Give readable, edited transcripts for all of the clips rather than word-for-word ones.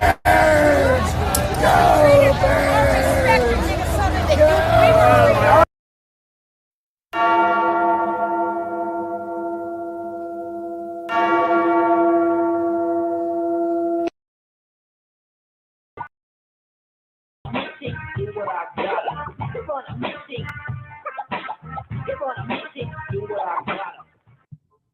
Birds! Go Birds! Go!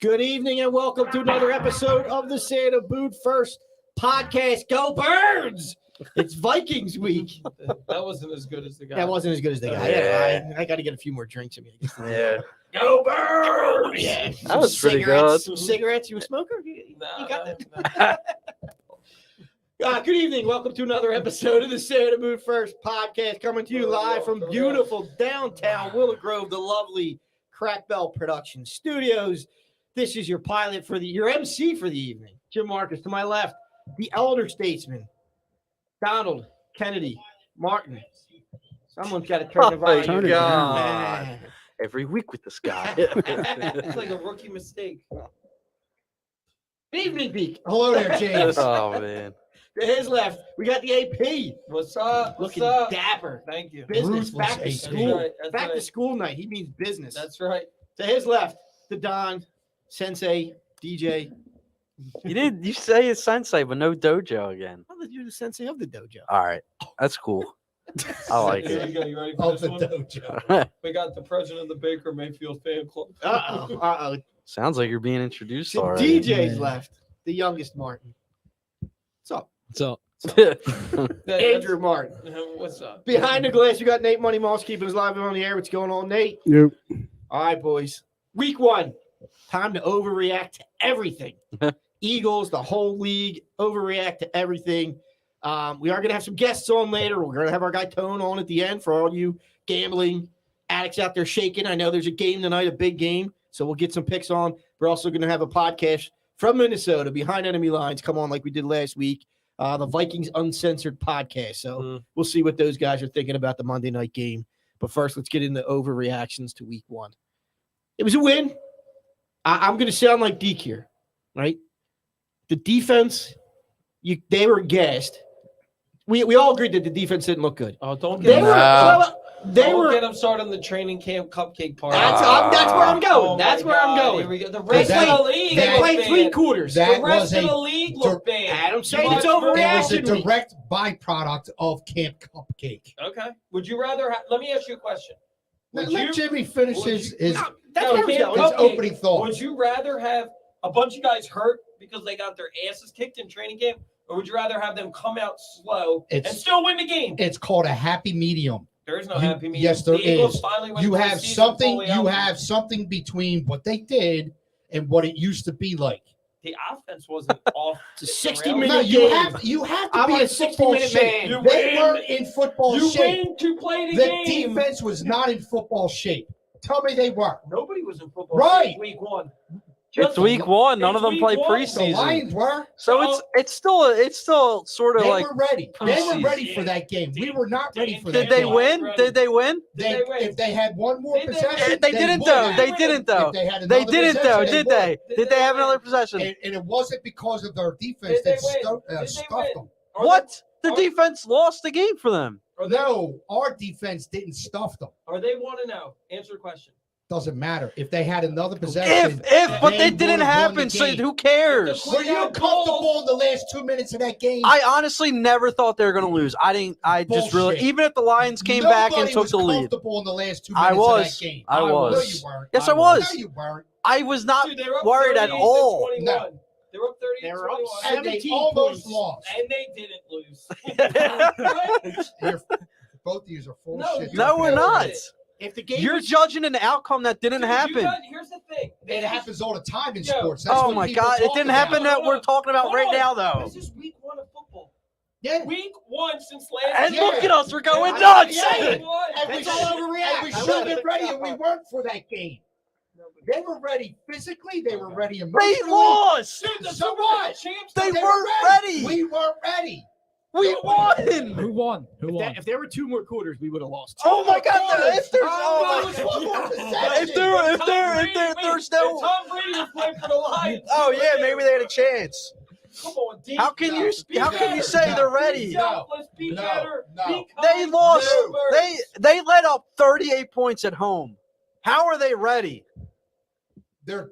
Good evening and welcome to another episode of the Santa Boot First Podcast. Go Birds! It's Vikings week. That wasn't as good as the guy. That wasn't as good as the guy. Yeah. I got to get a few more drinks in me. Yeah. Go Birds! Yeah. That was pretty good. Some cigarettes. You a smoker? You got that? No. Good evening. Welcome to another episode of the Santa Boot First Podcast, coming to you live from beautiful downtown Willow Grove, the lovely Crack Bell Production Studios. This is your pilot for your MC for the evening, Jim Marcus. To my left, the elder statesman, Donald Kennedy Martin. Someone's got to turn the volume. Turn it down. Man. Every week with this guy. It's like a rookie mistake. Good evening, Beak. Hello there, James. Oh, man. To his left, we got the AP. What's up? Looking What's up? dapper. Thank you. Business. Ruthless Back to AP. school. That's right, that's Back to right. school night. He means business. That's right. To his left, the Don, Sensei, DJ. You say it's sensei, but no dojo again. How did you the Sensei of the dojo? All right. That's cool. I like Here it. you go. You ready for Of this the one? dojo. We got the president of the Baker Mayfield fan club. Uh-oh. Sounds like you're being introduced To already. DJ's Man. left, the youngest Martin. What's up? So Andrew Martin. What's up? Behind the glass, you got Nate Money Moss keeping us live on the air. What's going on, Nate? Yep. All right, boys. Week one. Time to overreact to everything. Eagles, the whole league, overreact to everything. We are going to have some guests on later. We're going to have our guy Tone on at the end for all you gambling addicts out there shaking. I know there's a game tonight, a big game, so we'll get some picks on. We're also going to have a podcast from Minnesota, Behind Enemy Lines, come on like we did last week, the Vikings Uncensored Podcast. So we'll see what those guys are thinking about the Monday night game. But first, let's get into overreactions to week one. It was a win. I'm going to sound like Deke here, right? The defense, they were gassed. We all agreed that the defense didn't look good. Oh, don't They get were. don't get them started on the training camp cupcake party. That's where I'm going. Oh That's my where I'm God, going. Here we go. The rest of the league. They looked played bad. 3 quarters. That The rest was of a the league looked bad. I'm saying You it's watched There was a overreaction week. direct byproduct of Camp Cupcake. Okay. Would you rather let me ask you a question. Would Let you- Jimmy finish his That's No, where I was Camp going. his Cupcake. opening thought. Would you rather have a bunch of guys hurt because they got their asses kicked in training camp, or would you rather have them come out slow and still win the game? It's called a happy medium. There is no You- happy medium. yes, there The Eagles is. finally went You through the have season something. fully You out. have something between what they did and what it used to be like. The offense wasn't off. It's a the 60 rails. minute No, game. you have to I'm be a in football 60-minute shape. man. They You weren't in football You shape. win to play the The game. defense was not in football shape. Tell me they were. Nobody was in football Right. shape week one. It's week one. None of them It's play week one. The preseason. Lions were. So it's still sort of They like. were ready. They were preseason. ready for that game. We were not ready for that Did they game. win? Did they win? Did they win? If they had one more Did they possession, win? They didn't would though. have. They didn't though. If they had They another didn't though, possession, did would. they? Did Did they they have win? another possession? And it wasn't because of their defense Did they that win? Did they stuffed win? them. Are What? The are- defense lost the game for them. Are they, No, our defense didn't stuff them. are they 1-0? Answer the question. Doesn't matter. If they had another possession, But they they didn't would've won happen. the So game. who cares? were you comfortable in the last 2 minutes of that game? I honestly never thought they were going to lose. I just really, Bullshit. even if the Lions came back and Nobody took was the lead, comfortable in the last 2 I minutes was. of that game. I was. No, you weren't. Yes, I was. No, you weren't. I was not Dude, they were up worried at 38 to all. 21. No. They were up 30 They to were up 21. And they 17 almost points. lost. And they didn't lose. Right? Both of you are full No, of shit. No, we're not. If the game You're was, judging an outcome that didn't Dude, happen. here's the thing. It happens all the time in Yo. sports. That's Oh what my people God! It talk didn't about. happen that we're talking about Hold right on. now, though. This is week one of football. Yeah. Week one since last And year. look at us, we're going Yeah, nuts. yeah. Week one. And we That's all should- overreact. and we I should love have been it. ready, and we weren't for that game. They were ready physically. They were ready They emotionally. lost. Dude, the So Super Bowl what? champs, They They weren't were ready. We weren't ready. We won. Who won? if there were 2 more quarters, we would have lost. Oh my God! If there's Oh, my it was one more God. possession. If there's Tom no. Brady was playing for the Lions. Oh yeah, maybe they had a chance. Come on, D. How can you say they're ready? Be selfless, be No, better, no. be They kind, lost. never. They let up 38 points at home. How are they ready? They're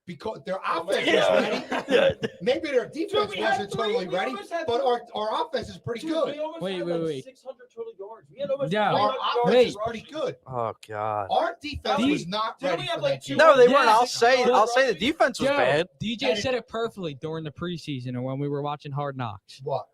because their offense is ready. Maybe their defense we had wasn't three- totally we ready, almost had but three. our offense is pretty Dude, good. we almost Wait, had wait, like wait. 600 total yards. We had almost Yeah. 300 Our yards offense is rushing. pretty good. Oh God. Our defense D- was not Didn't ready we have for like that game. No, they Yeah. weren't. I'll say Rushing. the defense was Joe, bad. DJ And- said it perfectly during the preseason or when we were watching Hard Knocks. What?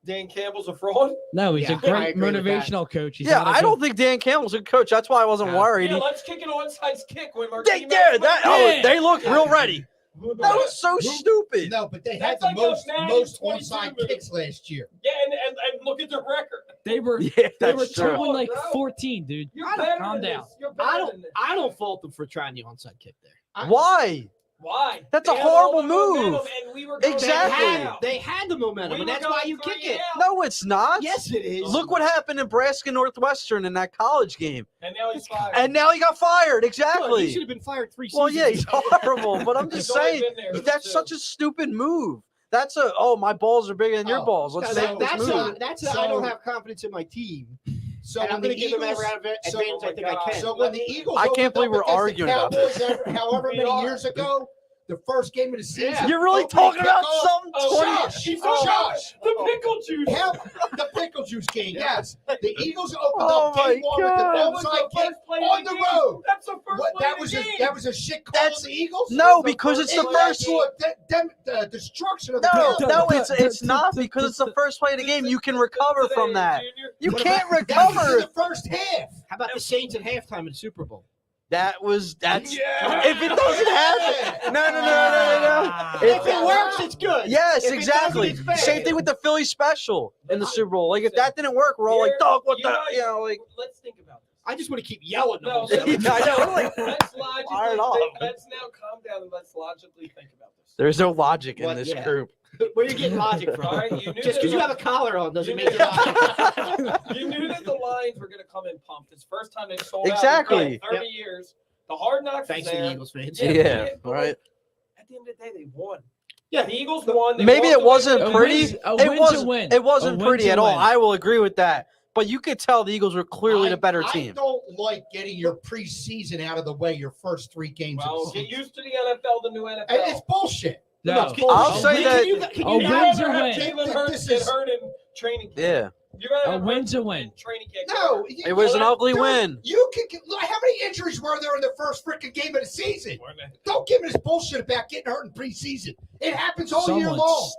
Dan Campbell's a fraud. No, he's Yeah, a I great agree with that. motivational coach. He's Yeah, not a I good- don't think Dan Campbell's a good coach. That's why I wasn't No. worried. Yeah, let's kick an onside kick when our team They looked real ready. That was so stupid. No, but they had That's the like those most Madden most 22 onside moves. kicks last year. Yeah, and look at the record. They were Yeah, they were that's true. throwing like Bro. 14, dude. You're I don't- better calm than down. this. You're better than this. I don't fault them for trying the onside kick there. Why? Why? That's a They had all horrible the momentum, move. and we were going Exactly. out. They had the momentum, We and were that's why going you kick 3 it. out. No, it's not. Yes, it is. Look what happened in Nebraska Northwestern in that college game. And now he's fired. And now he got fired. Good, he Exactly. should have been fired 3 seasons. Well, yeah, he's ago. horrible, but I'm just He's only saying been there that's too. such a stupid move. That's my balls are bigger than your Oh, balls. Let's so make this That's move. I don't So- have confidence in my team, So and I'm when going to the give them Eagles, every advantage so- I think I can. so when the Eagles, I can't opened believe up we're against the arguing about Cowboys however We many are. years ago, the first game of the season. Yeah. You're really opening talking about kickoff, something Oh, 20 Josh, He's oh, talking about Josh. the pickle juice. Hell, the pickle juice game, yes. The Eagles opened Oh up my game one with God. an That was onside the kick first play on of the game. road. That's the first What, play that of was the a game. that was a shit call That's- on the Eagles. No, That's the because first it's the play of first the destruction of the No, game. no, it's not because it's the first play of the game. You can recover from that. Junior. You What can't about- that was in recover. the first half. How about the Saints at halftime in the Super Bowl? That's Yeah. if it doesn't happen. No. If it works, it's good. Yes, If it exactly. doesn't, it's bad. Same thing with the Philly special in the Super Bowl. Like if that didn't work, we're all like, "Dog, what the?" You know, like. Let's think about this. I just want to keep yelling. the No, whole no, time. I know, like, let's logically fired off. think. Let's now calm down and let's logically think about this. There's no logic in What? this Yeah. group. Where you getting logic from? All right, you knew Just that because you the- have a collar on doesn't you make knew- it logic. You knew that the Lions were going to come in pumped. It's the first time they sold Exactly. out in 30 years. The Hard Knocks Thanks is to the there. Eagles fans. Yeah, but right. At the end of the day, they won. Yeah. The Eagles won. They Maybe walked it away wasn't with a pretty. win. A It win's wasn't. a win. It wasn't A win's pretty a at all. win. I will agree with that. But you could tell the Eagles were clearly the better I team. don't like getting your preseason out of the way your first 3 games Well, of the get season. used to the NFL, the new NFL. And it's bullshit. No. I'll say that- Can A you win's rather a have win. Jalen Hurts This get is- hurt in training camp. Yeah, You'd rather A have win's Hurts a win. in training camp. No, it was an ugly dude, win. You can look, how many injuries were there in the first freaking game of the season? Don't give me this bullshit about getting hurt in preseason. It happens all year Someone's- long.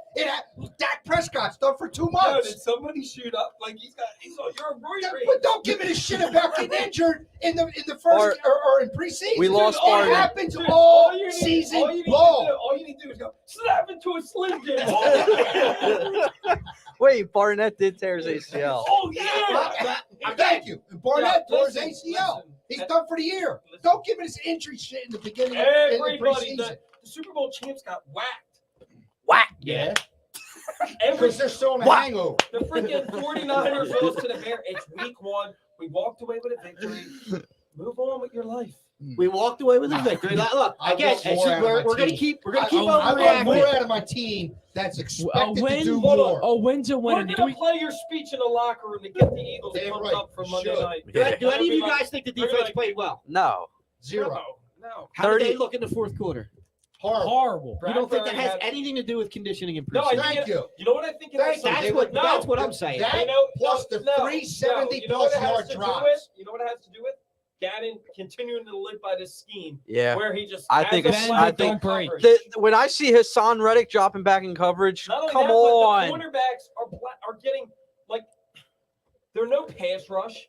Dak Prescott's done for 2 No, months. did somebody shoot up? Like he's on your Roy Reed. But don't give me this shit about getting injured in the first or in preseason. We lost It Barton. happens Dude, all you need- season all you need long. all you need to do is go slap into a Slim Jim. Wait, Barnett did tear his ACL. Oh yeah. Thank you. And Barnett Yeah, tore his listen, ACL. listen. He's done for the year. Listen. Don't give me this injury shit in the beginning in Everybody, the preseason. the Super Bowl champs got whacked. Whack. Yeah. Every Because they're still in a What? hangover. the freaking 49ers lost to the Bears. It's week 1. We walked away with a victory. Move on with your life. We walked away with a victory. Look, I again, want more out of we're my going to team. keep I overreacting. want more out of my team that's expected to win- do hold on. more. A win's a We're win. gonna play your speech in the locker room to get the Eagles Damn pumped right. up for You Monday should. night. Yeah. Do any of you guys think the defense played well? No. Zero. No. How did 30 they look in the fourth quarter? Horrible. Horrible. You don't think that Bradbury has had- anything to do with conditioning and No, I preseason? think Thank you. You know what I think it has Thank to you. do with? That's what I'm saying. That You know, plus the no, 370 no, you know what plus it has yard to do drives. with? You know what it has to do with? Gannon continuing to live by this scheme Yeah. where he just I has think a it's- flat I out think- break. coverage. When I see Hassan Reddick dropping back in coverage, Not only come that, on. but the cornerbacks are getting like they're no pass rush.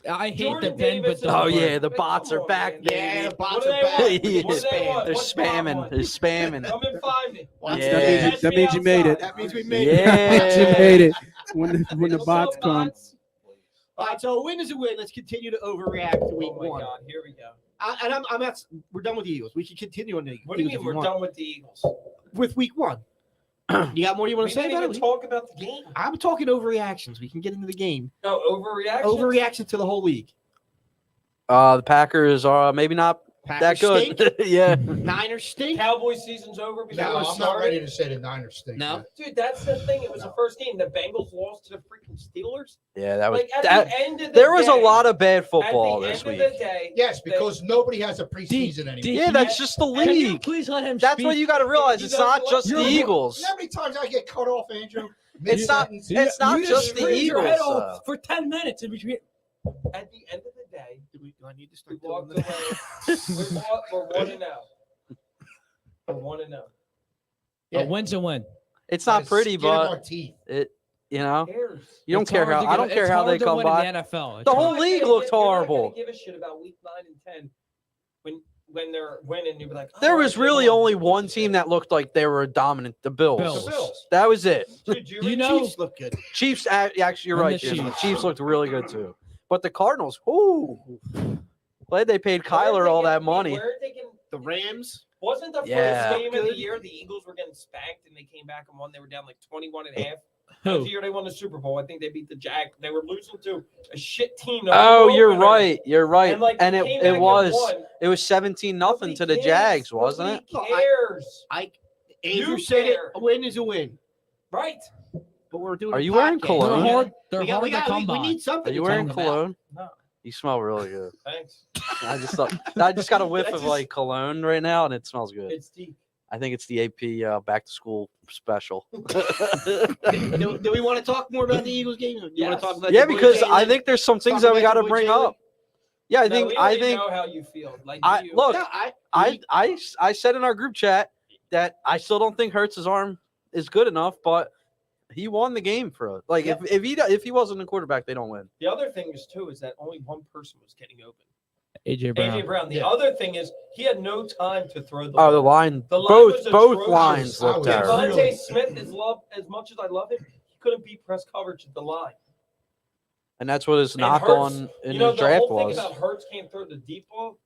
I hate Jordan the Ben, Davis but is- Oh don't yeah, work. the Come bots are on, back. man. Yeah, the bots What do are they back. want? Yeah. What do they want? They're What's Bob spamming. want? They're spamming. Come and find me. Yeah. That means you made it. That means we made it. That you Yeah. made it when the What's bots up, come. bots? All right, so a win is a win. Let's continue to overreact to week Oh my one. God, here we go. We're done with the Eagles. We can continue on the What do you Eagles mean if we're want. done with the Eagles? With week one. You got more you want We to say didn't about even it? talk about the game. I'm talking overreactions. We can get into the game. No, overreaction. Overreaction to the whole league. The Packers are maybe not that Packers good. stink. Yeah. Niners stink. Cowboys season's over because No, it was I'm not started. ready to say the Niners stink. No. man. Dude, that's the thing. It was the first game. The Bengals lost to the freaking Steelers. Yeah, that was Like at that. the end of the There was a day, lot of bad at football the this end week. of the day, Yes, because nobody has a preseason anymore. Yeah, that's just the Can you league. please let him That's speak? what you got to realize. He It's doesn't not like- just the You're- Eagles. You know how many times I get cut off, Andrew? It's not. Mid-sentence? It's not You just the screamed your head Eagles. off for 10 minutes in between. at the end of the day, Do I need to we start walked doing away. We're 1-0. We're 1-0. Yeah. A win's a win. It's not By the pretty, skin of our but teeth. it. You Who know, cares? you don't It's care hard how. to I get- don't it's care how hard they to come win by. in the NFL. It's The hard. whole league looked horrible. You're not gonna give a shit about week 9 and 10 when they're winning. You'd be like, There oh, was they really won. only one team that looked like they were dominant. The Bills. Bills. The Bills. That was it. Dude, You know, Chiefs look good. Chiefs. Actually, you're And right. the Jim. The Chiefs. Chiefs looked really good too. But the Cardinals. Ooh. Glad they paid Kyler all that money. Where they can, The Rams. wasn't the Yeah. first game of the year the Eagles were getting spanked and they came back and won? They were down like 21 and a half. Who? That's the year they won the Super Bowl. I think they beat the Jags. They were losing to a shit team. Oh, you're right. You're right. And, like, And they came it back and was won. 17-0 Nobody to the cares. Jags, wasn't it? Nobody cares. Andrew You said it. care. A win is a win. Right. But we're doing. Are a you wearing podcast. cologne? They're hard, they're We, got, hard we, to got, come we by. need something. Are you to wearing talk about. cologne? No. You smell really good. Thanks. I just thought I just got a whiff That's of just- like cologne right now, and it smells good. It's deep. I think it's the AP back to school special. Do we want to talk more about the Eagles game? Do you want Yes. to talk about Yeah, the because Blue I Jays? think there's some things Talk that we about got to the bring Blue up. Yeah, I No, think we I already think know how you feel. Like I you. look. No, I said in our group chat that I still don't think Hurts' arm is good enough, but he won the game for us. Like Yeah. if he wasn't a quarterback, they don't win. The other thing is too is that only one person was getting open. AJ Brown. AJ Brown. The Yeah. other thing is he had no time to throw the Oh, ball. the line, The line both was atrocious. lines I looked was terrible. really- Devontae Smith is loved as much as I love him. He couldn't beat press coverage at the line. And that's what his And knock Hurts, on in you know, his draft the whole was. thing about Hurts can't throw the deep ball.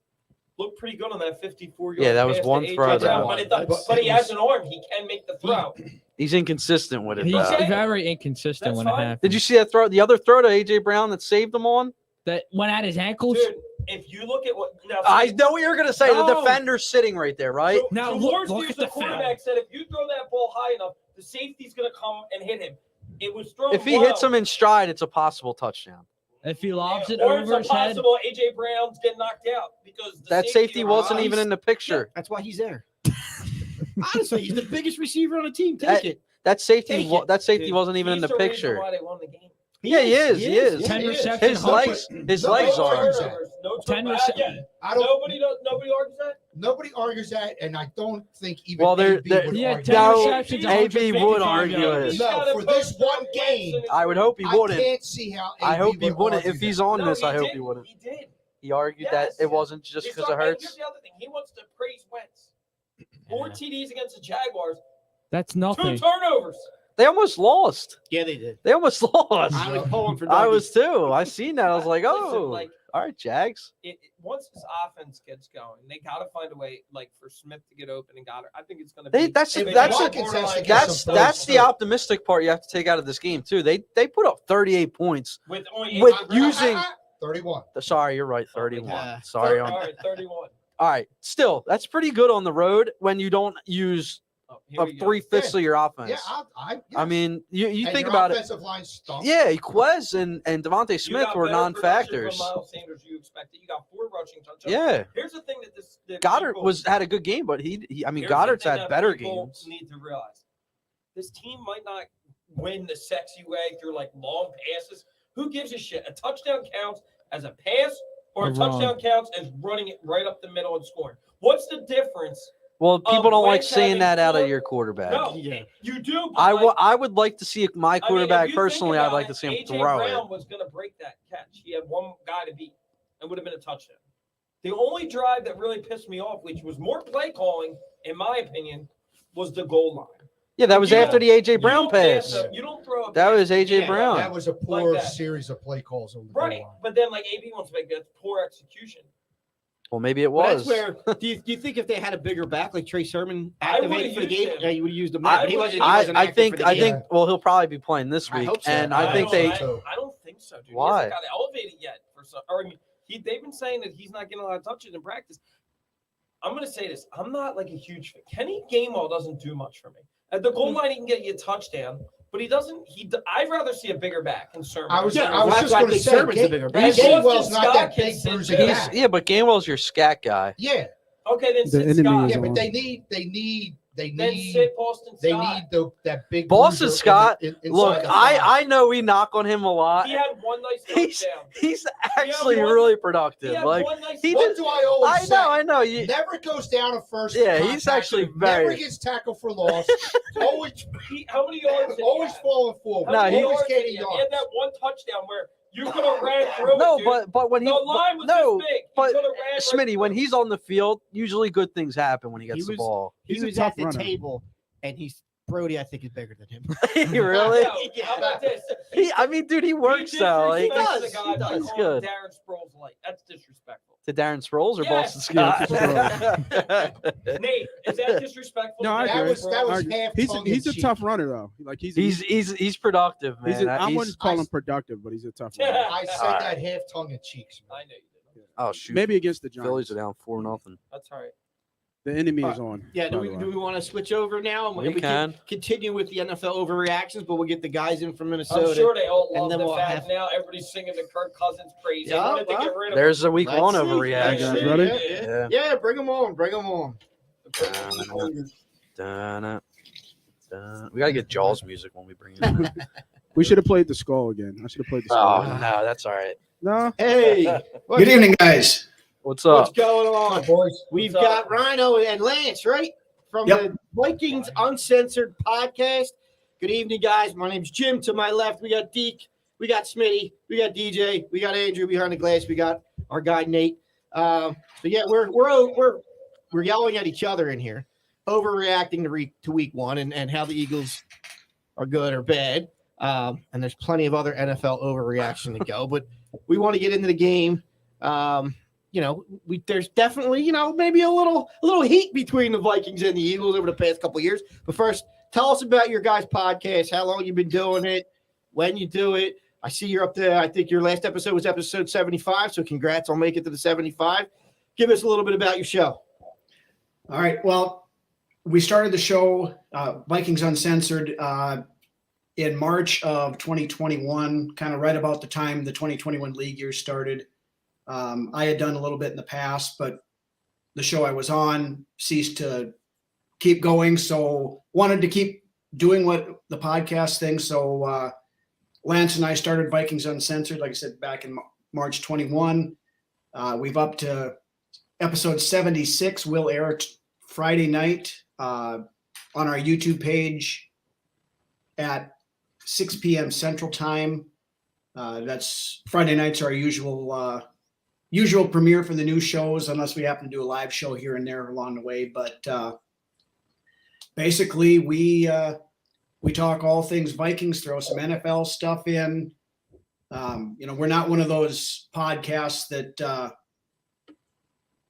Looked pretty good on that 54-yard. Yeah, that was pass to one AJ throw Brown, that- but, That's- but he has an arm. He can make the throw. He's inconsistent with it. He's though. Okay. very inconsistent That's when it fine. happens. Did you see that throw? The other throw to AJ Brown that saved him on? that went at his ankles? Dude, if you look at what now, I know what you're gonna say. The No. defender's sitting right there, right? So, Now so look- Lawrence look Hughes, at the the film. quarterback, said if you throw that ball high enough, the safety's gonna come and hit him. It was thrown. If he hits him in stride, it's a possible touchdown. If he lobs it or it's over his head, possible AJ Brown's getting knocked out because the That safety was wasn't even in the picture. That's why he's there. Honestly, he's the biggest receiver on the team. Take That- it. That safety, Take it. that safety Dude, wasn't even in he's the reason picture. Why they won the game. Yeah, he is. He is. Yeah, 10 he is. receptions, His 100 legs Nobody are. argues that. turnovers, no 10 turnovers. receptions. I don't. Nobody argues that. Nobody argues that, and I don't think even Well, they're- AB they're- would Yeah, argue 10 that. No, receptions, AB would 155 argue yards. it. He's No, got a for this post one up game, Wentz in I would hope he I wouldn't. can't see how AB I hope he would wouldn't. argue If he's that. on No, this, I hope did. he wouldn't. He did. He argued Yes. that it wasn't just He's because of talking- Hurts. Here's the other thing. He wants to praise Wentz. 4 TDs against the Jaguars. that's 2 nothing. turnovers. They almost lost. Yeah, they did. They almost lost. I was pulling for. I Dougie. was too. I seen that. I was like, Listen, oh, like, all right, Jags. Once this offense gets going, they got to find a way, like for Smith to get open and Goddard. I think it's going to be. That's If that's Watkins has to get that's some that's points, the too. optimistic part you have to take out of this game too. They put up 38 points. with only with 8 using- 31. Sorry, you're right. 31. Yeah. Sorry. All On, right, 31. all right. Still, that's pretty good on the road when you don't use Oh, here we go. 3/5 of your offense. Yeah, I yes. mean, you And think your about it. offensive line stunk. Yeah, Quez and Devontae You Smith got were better production non-factors. from Miles Sanders, you expected. You got 4 rushing touchdowns. Yeah, Here's the thing that Goddard people- had a good game, but he I mean, here's the Goddard's thing had that better people games. Need to realize this team might not win the sexy way through like long passes. Who gives a shit? A touchdown counts as a pass, or a A run. touchdown counts as running it right up the middle and scoring. What's the difference? Well, people don't like Wentz seeing having that out of 4 your quarterback. No, Yeah. you do. But I would like to see my I mean, if quarterback you think personally. I'd about like it, to see him AJ throw Brown it. was going to break that catch. He had one guy to beat and would have been a touchdown. The only drive that really pissed me off, which was more play calling, in my opinion, was the goal line. Yeah, that was You after don't- the AJ You Brown don't pass pass. a- You don't throw a That pass. was AJ Yeah, Brown. That was a Like poor that. series of play calls on the goal Right, line. but then like AB wants to make that poor execution. Well, maybe it Well, was. that's where. Do you think if they had a bigger back like Trey Sermon I would've activated for the used game, him. yeah, you would have used him. I But he would've wasn't. used He him. wasn't I active think for the I game. think well he'll probably be playing this I week, hope so. and I think don't- they. I don't think so, dude. Why? He hasn't got elevated yet for some. Or I mean, they've been saying that he's not getting a lot of touches in practice. I'm going to say this. I'm not like a huge fan. Kenny Gainwell doesn't do much for me. At the goal line, he can get you a touchdown, but he doesn't. I'd rather see a bigger back than Sermon. I was Yeah, just I going to think say, Sermon's a bigger back. Gainwell's not Scott that can big sit bruising there. back. Yeah, but Gainwell's your scat guy. Yeah, Okay, then The sit enemy Scott. is yeah, but on. they need Then sit Boston they Scott. need that big Boston bruiser Scott, inside Look, the five. I know we knock on him a lot. He had one nice He's touchdown. he's actually one- really He productive. had Like one nice he What did- do I always say? I know. You, Never goes down at first. Yeah, contact, he's actually never very- gets tackled for loss. always How many yards did he always have? falling forward. No, he always yards did gaining he have? yards. He had that one touchdown where you could have ran through no, it, dude. but when he the line was no, this big. He but could have ran right Smitty, when through it. he's on the field, usually good things happen when he gets He the was- ball. He He's a was tough at the runner. table, and Brody, I think, is bigger than him. Really? No, how about this? I mean, dude, he works though. Like, disrespects does, the guy he by does. calling Good. Darren Sproles light. That's disrespectful. to Darren Sproles or Yes. Boston Scott? Nate, is that disrespectful? No, to I Darren agree. That was Sproles? half He's tongue he's in a cheek. tough runner though. Like he's productive, man. I He's- wouldn't call him productive, but he's a tough runner. I said All that half tongue in cheeks. I know you did. oh shoot, Maybe against the Giants. Phillies are down 4-0. That's all right. The enemy is on. Yeah, do by the way. we want to switch over now? And We can can. continue with the NFL overreactions, but we'll get the guys in from Minnesota. I'm sure they all and love then the we'll fact have- now everybody's singing the Kirk Cousins praise. They Yeah, wanted to well, get rid of There's a week Let's one see. overreaction. guys ready? Yeah. Yeah, bring them on. Bring them on. Dun-dun, dun. We gotta get Jaws music when we bring it. in. We should have played the skull again. I should have played the Oh skull. no, that's all right. No, Hey, Good evening, guys. What's what's up? going on? Boys, We've What's got up? Rhino and Lance, right? From Yep. the Vikings Uncensored Podcast. Good evening, guys. My name's Jim. To my left, we got Deke, we got Smitty, we got DJ, we got Andrew behind the glass, we got our guy Nate. So yeah, we're yelling at each other in here, overreacting to week one and how the Eagles are good or bad. And there's plenty of other NFL overreaction to go, but we want to get into the game. There's definitely, maybe a little heat between the Vikings and the Eagles over the past couple of years. But first, tell us about your guys' podcast, how long you've been doing it, when you do it. I see you're up there. I think your last episode was episode 75, so congrats on making it to the 75. Give us a little bit about your show. All right. Well, we started the show, Vikings Uncensored, in March of 2021, kind of right about the time the 2021 league year started. I had done a little bit in the past, but the show I was on ceased to keep going. So wanted to keep doing what the podcast thing. So Lance and I started Vikings Uncensored, like I said, back in March 21. We've up to episode 76 will air Friday night on our YouTube page at 6 p.m. Central Time. That's Friday nights are our usual premiere for the new shows, unless we happen to do a live show here and there along the way. But basically, we talk all things Vikings, throw some NFL stuff in. We're not one of those podcasts that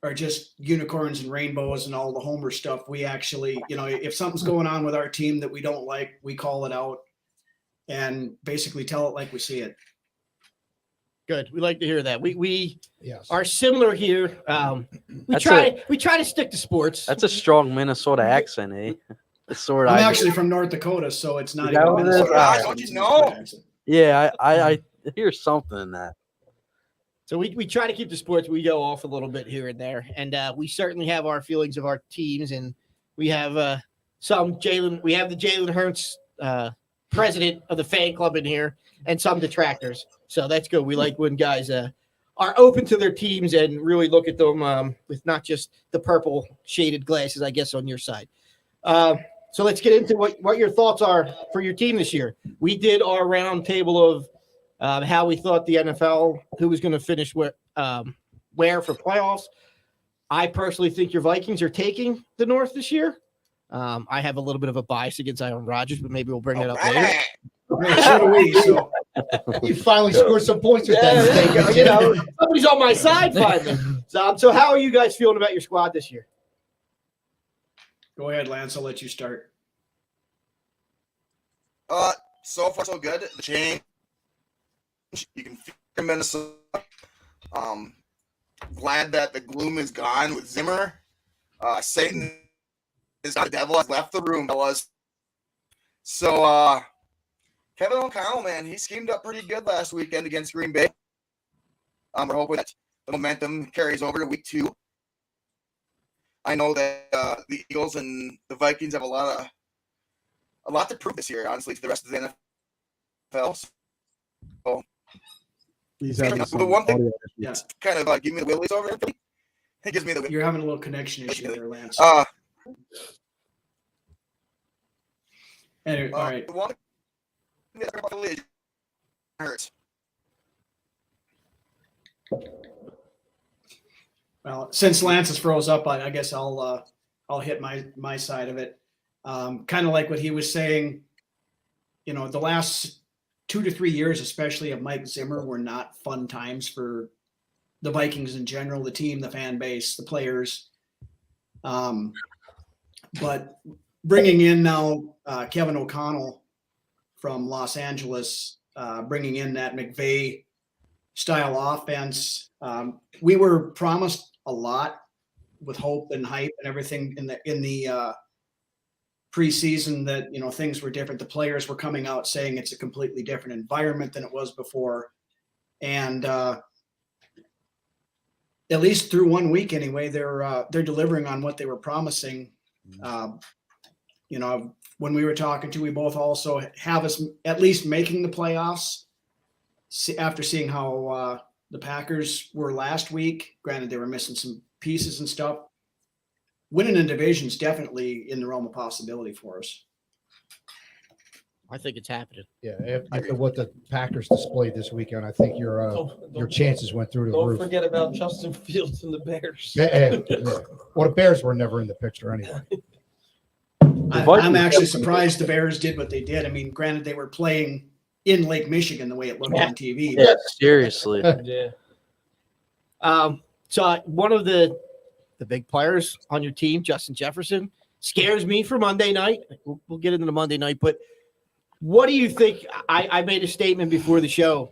are just unicorns and rainbows and all the Homer stuff. We actually, if something's going on with our team that we don't like, we call it out and basically tell it like we see it. Good. We like to hear that. We yes. are similar here. We try to stick to sports. That's a strong Minnesota accent, eh? That's sort of. I'm actually from North Dakota, so it's not Is that even what it is? Minnesota. Ah, accent, don't you it's know? Minnesota accent. Yeah, I hear something in that. So we try to keep the sports. We go off a little bit here and there, and we certainly have our feelings of our teams, and we have some Jalen. We have the Jalen Hurts president of the fan club in here, and some detractors. So that's good. We like when guys are open to their teams and really look at them with not just the purple shaded glasses, I guess, on your side. So let's get into what your thoughts are for your team this year. We did our round table of how we thought the NFL, who was going to finish where for playoffs. I personally think your Vikings are taking the North this year. I have a little bit of a bias against Aaron Rodgers, but maybe we'll bring it up later. So do we. So You finally scored some points with Yeah, that there you statement. go. Somebody's on my side finally. So how are you guys feeling about your squad this year? go ahead, Lance. I'll let you start. So far so good. The change, you can feel in Minnesota. Glad that the gloom is gone with Zimmer. Satan is not the devil, has left the room, fellas. So, Kevin O'Connell, man, he schemed up pretty good last weekend against Green Bay. We're hoping that the momentum carries over to week 2. I know that the Eagles and the Vikings have a lot to prove this year, honestly, to the rest of the NFL. So, He's having the some one thing, audio issues. Yeah. kind of give me the willies over there. It gives me the You're having a little connection issue there, Lance. Anyway, all right. The one thing Hurts. Well, since Lance has froze up, I guess I'll hit my side of it. Kind of like what he was saying. The last 2 to 3 years, especially of Mike Zimmer, were not fun times for the Vikings in general, the team, the fan base, the players. But bringing in now Kevin O'Connell from Los Angeles, bringing in that McVay style offense, we were promised a lot with hope and hype and everything in the preseason that things were different. The players were coming out saying it's a completely different environment than it was before, and at least through 1 week anyway, they're delivering on what they were promising. When we were talking we both also have us at least making the playoffs after seeing how the Packers were last week. Granted, they were missing some pieces and stuff. Winning in division is definitely in the realm of possibility for us. I think it's happening. Yeah, after what the Packers displayed this weekend, I think your chances went through the Don't roof. forget about Justin Fields and the Bears. Yeah. Well, the Bears were never in the picture anyway. I'm actually surprised the Bears did what they did. I mean, granted, they were playing in Lake Michigan the way it looked on TV. Yeah, seriously. Yeah. So one of the big players on your team, Justin Jefferson, scares me for Monday night. We'll get into the Monday night, but what do you think? I made a statement before the show,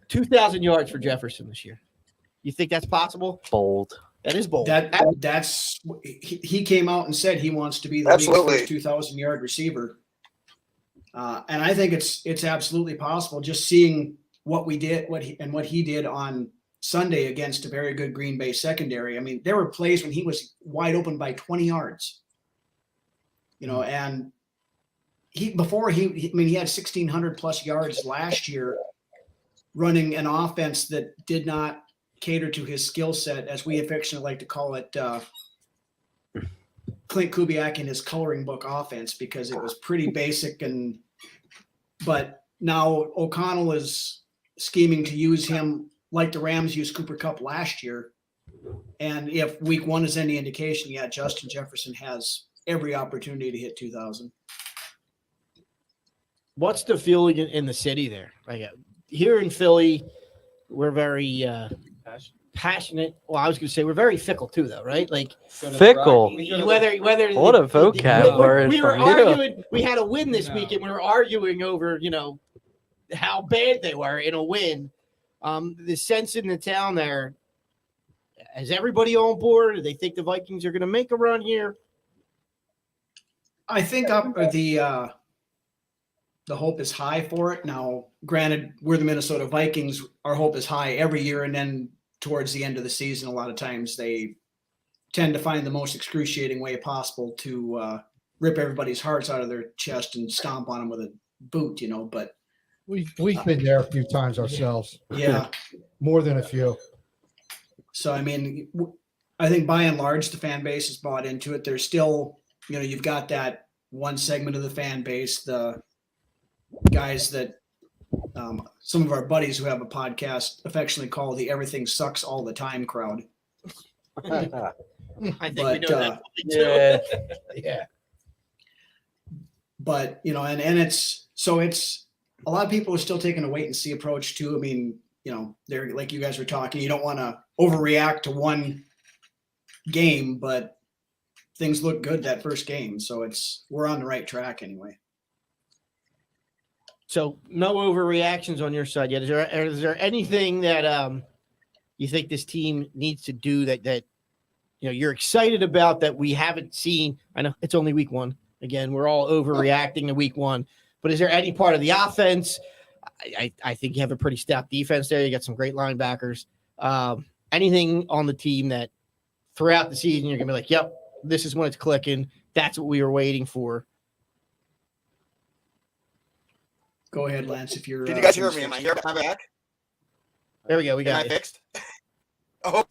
2,000 yards for Jefferson this year. You think that's possible? Bold. That is bold. That's he came out and said he wants to be the league's first 2,000-yard receiver, and I think it's absolutely possible. Just seeing what we did, what he did on Sunday against a very good Green Bay secondary. I mean, there were plays when he was wide open by 20 yards. And he had 1,600 plus yards last year, running an offense that did not cater to his skill set, as we affectionately like to call it, Clint Kubiak in his coloring book offense, because it was pretty basic. But now O'Connell is scheming to use him like the Rams used Cooper Kupp last year. And if week 1 is any indication, Justin Jefferson has every opportunity to hit 2,000. What's the feeling in the city there? Like here in Philly, we're very passionate. Well, I was going to say we're very fickle too, though, right? Like fickle. Whether What a vocab word we were from you. arguing. We had a win this week, and we were arguing over how bad they were in a win. The sense in the town there. Is everybody on board? Do they think the Vikings are going to make a run here? I think the hope is high for it. Now, granted, we're the Minnesota Vikings. Our hope is high every year, and then towards the end of the season, a lot of times they tend to find the most excruciating way possible to rip everybody's hearts out of their chest and stomp on them with a boot, But We've been there a few times ourselves. yeah, More than a few. So I mean, I think by and large the fan base is bought into it. There's still, you've got that one segment of the fan base, the guys that some of our buddies who have a podcast affectionately call the "everything sucks all the time" crowd. I think we But, know that fully, too. Yeah. But and it's a lot of people are still taking a wait and see approach too. I mean, they're like you guys were talking. You don't want to overreact to one game, but things look good that first game, so we're on the right track anyway. So no overreactions on your side yet. Is there anything that you think this team needs to do that you're excited about that we haven't seen. I know it's only week one. Again, we're all overreacting to week one. But is there any part of the offense? I think you have a pretty stout defense there. You got some great linebackers. Anything on the team that throughout the season you're going to be like, yep, this is when it's clicking. That's what we were waiting for. Go ahead, Lance, if you're. Did you guys hear me? Am I here? Am I back? There we go. We got Am I it. fixed? Oh.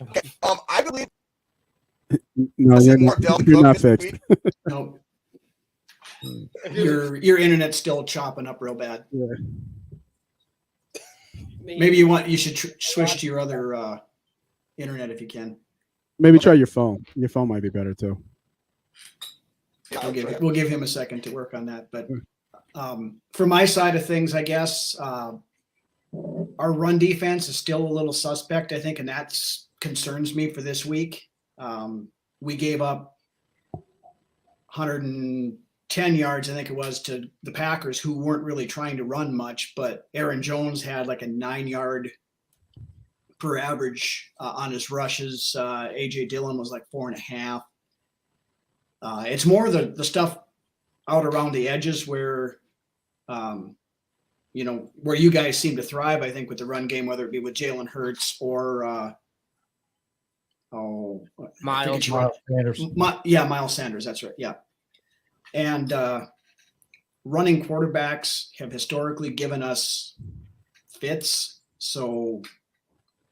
Okay. I believe. No, Is it you're more not, Del you're Cook not this fixed. week? No. Your internet's still chopping up real bad. Yeah. Maybe you should switch to your other internet if you can. Maybe try your phone. Your phone might be better too. Yeah, We'll give him a second to work on that. But for my side of things, I guess our run defense is still a little suspect, I think, and that concerns me for this week. We gave up 110 yards, I think it was, to the Packers, who weren't really trying to run much, but Aaron Jones had like a 9-yard per average on his rushes. AJ Dillon was like 4.5. It's more the stuff out around the edges where, where you guys seem to thrive, I think, with the run game, whether it be with Jalen Hurts or Miles Sanders. Miles Sanders. That's right. Yeah. And running quarterbacks have historically given us fits. So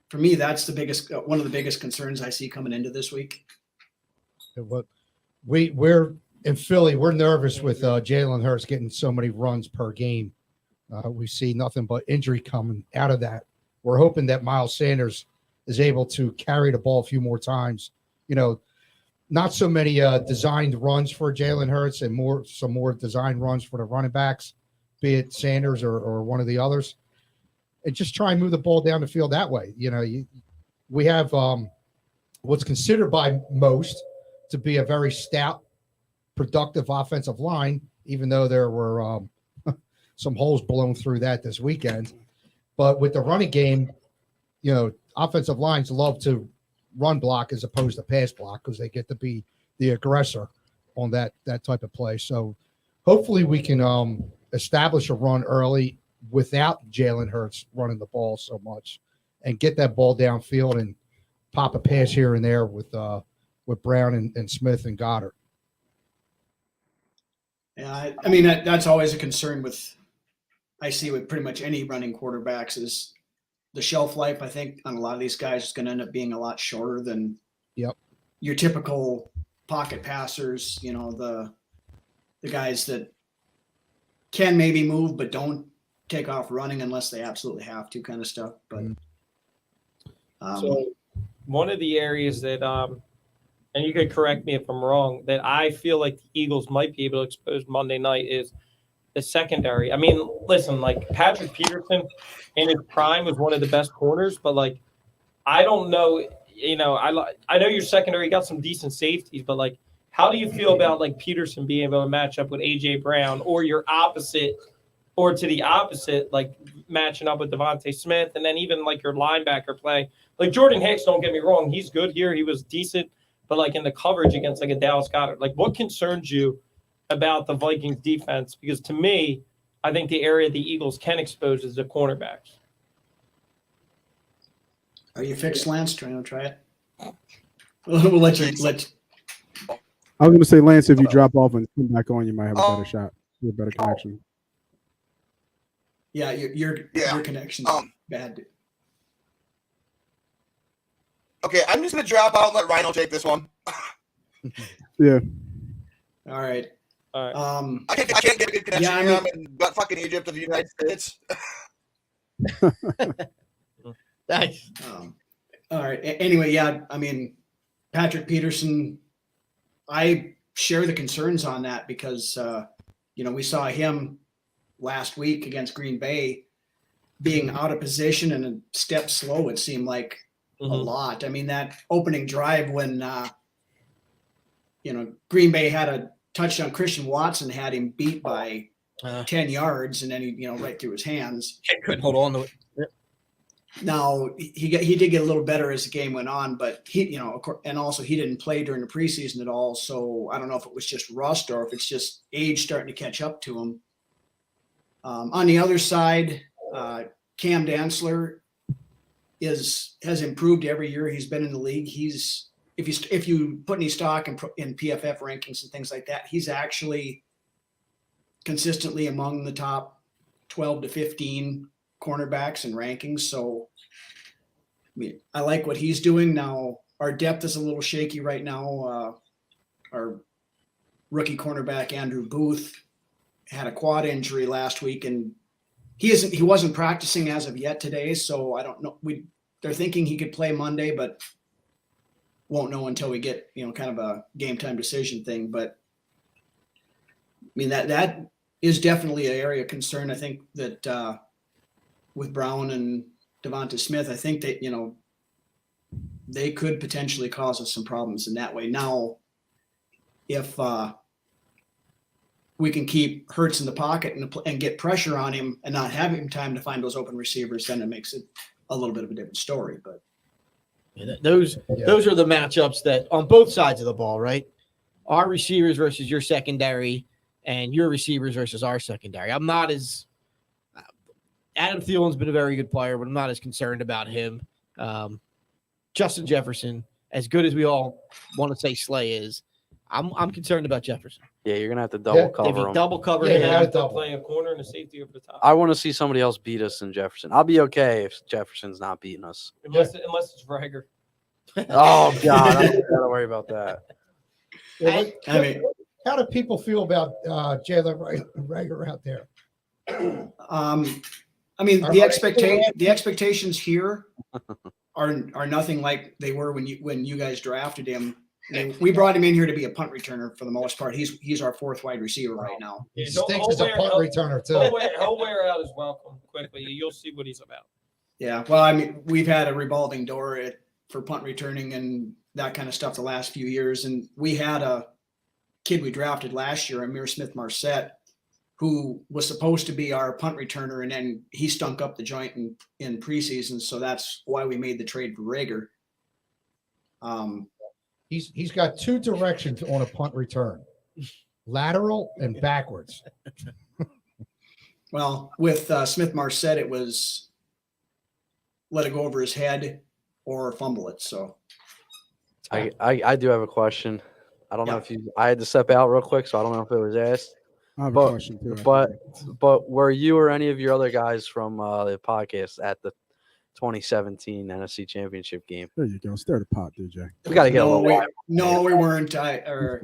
for me, that's one of the biggest concerns I see coming into this week. What we're in Philly, we're nervous with Jalen Hurts getting so many runs per game. We see nothing but injury coming out of that. We're hoping that Miles Sanders is able to carry the ball a few more times. Not so many designed runs for Jalen Hurts and some more designed runs for the running backs, be it Sanders or one of the others. And just try and move the ball down the field that way. We have what's considered by most to be a very stout, productive offensive line, even though there were some holes blown through that this weekend. But with the running game, offensive lines love to run block as opposed to pass block because they get to be the aggressor on that type of play. So hopefully we can establish a run early without Jalen Hurts running the ball so much and get that ball downfield and pop a pass here and there with Brown and Smith and Goddard. Yeah, I mean, that's always a concern I see with pretty much any running quarterbacks is the shelf life, I think, on a lot of these guys is going to end up being a lot shorter than your typical pocket passers, the guys that can maybe move but don't take off running unless they absolutely have to, kind of stuff. But so one of the areas that and you could correct me if I'm wrong, that I feel like the Eagles might be able to expose Monday night is the secondary. I mean, listen, like Patrick Peterson in his prime was one of the best corners, but like, I don't know, I know your secondary got some decent safeties, but like, how do you feel about like Peterson being able to match up with AJ Brown or your opposite, or to the opposite, like matching up with Devontae Smith, and then even like your linebacker play, like Jordan Hicks, don't get me wrong, he's good here, he was decent, but like in the coverage against like a Dallas Goedert, like what concerns you about the Vikings defense? Because to me, I think the area the Eagles can expose is the cornerbacks. Are you fixed, Lance? Trying to try it? We'll let you. I was going to say, Lance, if you drop off and come back on, you might have a better shot. A better connection. Yeah, your connection's bad, dude. Okay, I'm just going to drop out and let Rhino take this one. Yeah. All right. I can't get a good connection. I'm in butt fucking Egypt of the United States. Nice. All right. Anyway, yeah, I mean, Patrick Peterson, I share the concerns on that because, we saw him last week against Green Bay being out of position and a step slow, it seemed like a lot. I mean, that opening drive when, Green Bay had a touchdown, Christian Watson had him beat by 10 yards, and then he, right through his hands. Couldn't hold on to it. Now he did get a little better as the game went on, but and also he didn't play during the preseason at all. So I don't know if it was just rust or if it's just age starting to catch up to him. On the other side, Cam Dantzler has improved every year he's been in the league. He's if you put any stock in PFF rankings and things like that, he's actually consistently among the top 12 to 15 cornerbacks and rankings. So I mean, I like what he's doing. Now our depth is a little shaky right now. Our rookie cornerback Andrew Booth had a quad injury last week, and he wasn't practicing as of yet today. So I don't know. They're thinking he could play Monday, but won't know until we get kind of a game time decision thing. But I mean that is definitely an area of concern. I think that with Brown and Devonta Smith, I think that they could potentially cause us some problems in that way. Now, if we can keep Hurts in the pocket and get pressure on him and not have him time to find those open receivers, then it makes it a little bit of a different story. But those are the matchups that on both sides of the ball, right? Our receivers versus your secondary, and your receivers versus our secondary. I'm not as Adam Thielen's been a very good player, but I'm not as concerned about him. Justin Jefferson, as good as we all want to say Slay is, I'm concerned about Jefferson. Yeah, you're gonna have to double cover If you him. double cover You're him, gonna have to play a corner and a safety over the top. I want to see somebody else beat us than Jefferson. I'll be okay if Jefferson's not beating us. Unless it's Rager. Oh God, I don't gotta worry about that. I mean, how do people feel about Jalen Rager out there? I mean, the expectations here are nothing like they were when you guys drafted him. And we brought him in here to be a punt returner for the most part. He's our fourth wide receiver right now. He stinks as a punt returner too. He'll wear out his welcome quickly. You'll see what he's about. Yeah, well, I mean, we've had a revolving door for punt returning and that kind of stuff the last few years, and we had a kid we drafted last year, Amir Smith-Marset, who was supposed to be our punt returner, and then he stunk up the joint in preseason, so that's why we made the trade for Rager. He's got two directions on a punt return: lateral and backwards. Well, with Smith-Marset, it was let it go over his head or fumble it. So I do have a question. I don't know if I had to step out real quick, so I don't know if it was asked. I have a question too. But were you or any of your other guys from the podcast at the 2017 NFC Championship game? There you go. Stir the pot, DJ. We got to get a little. We weren't. I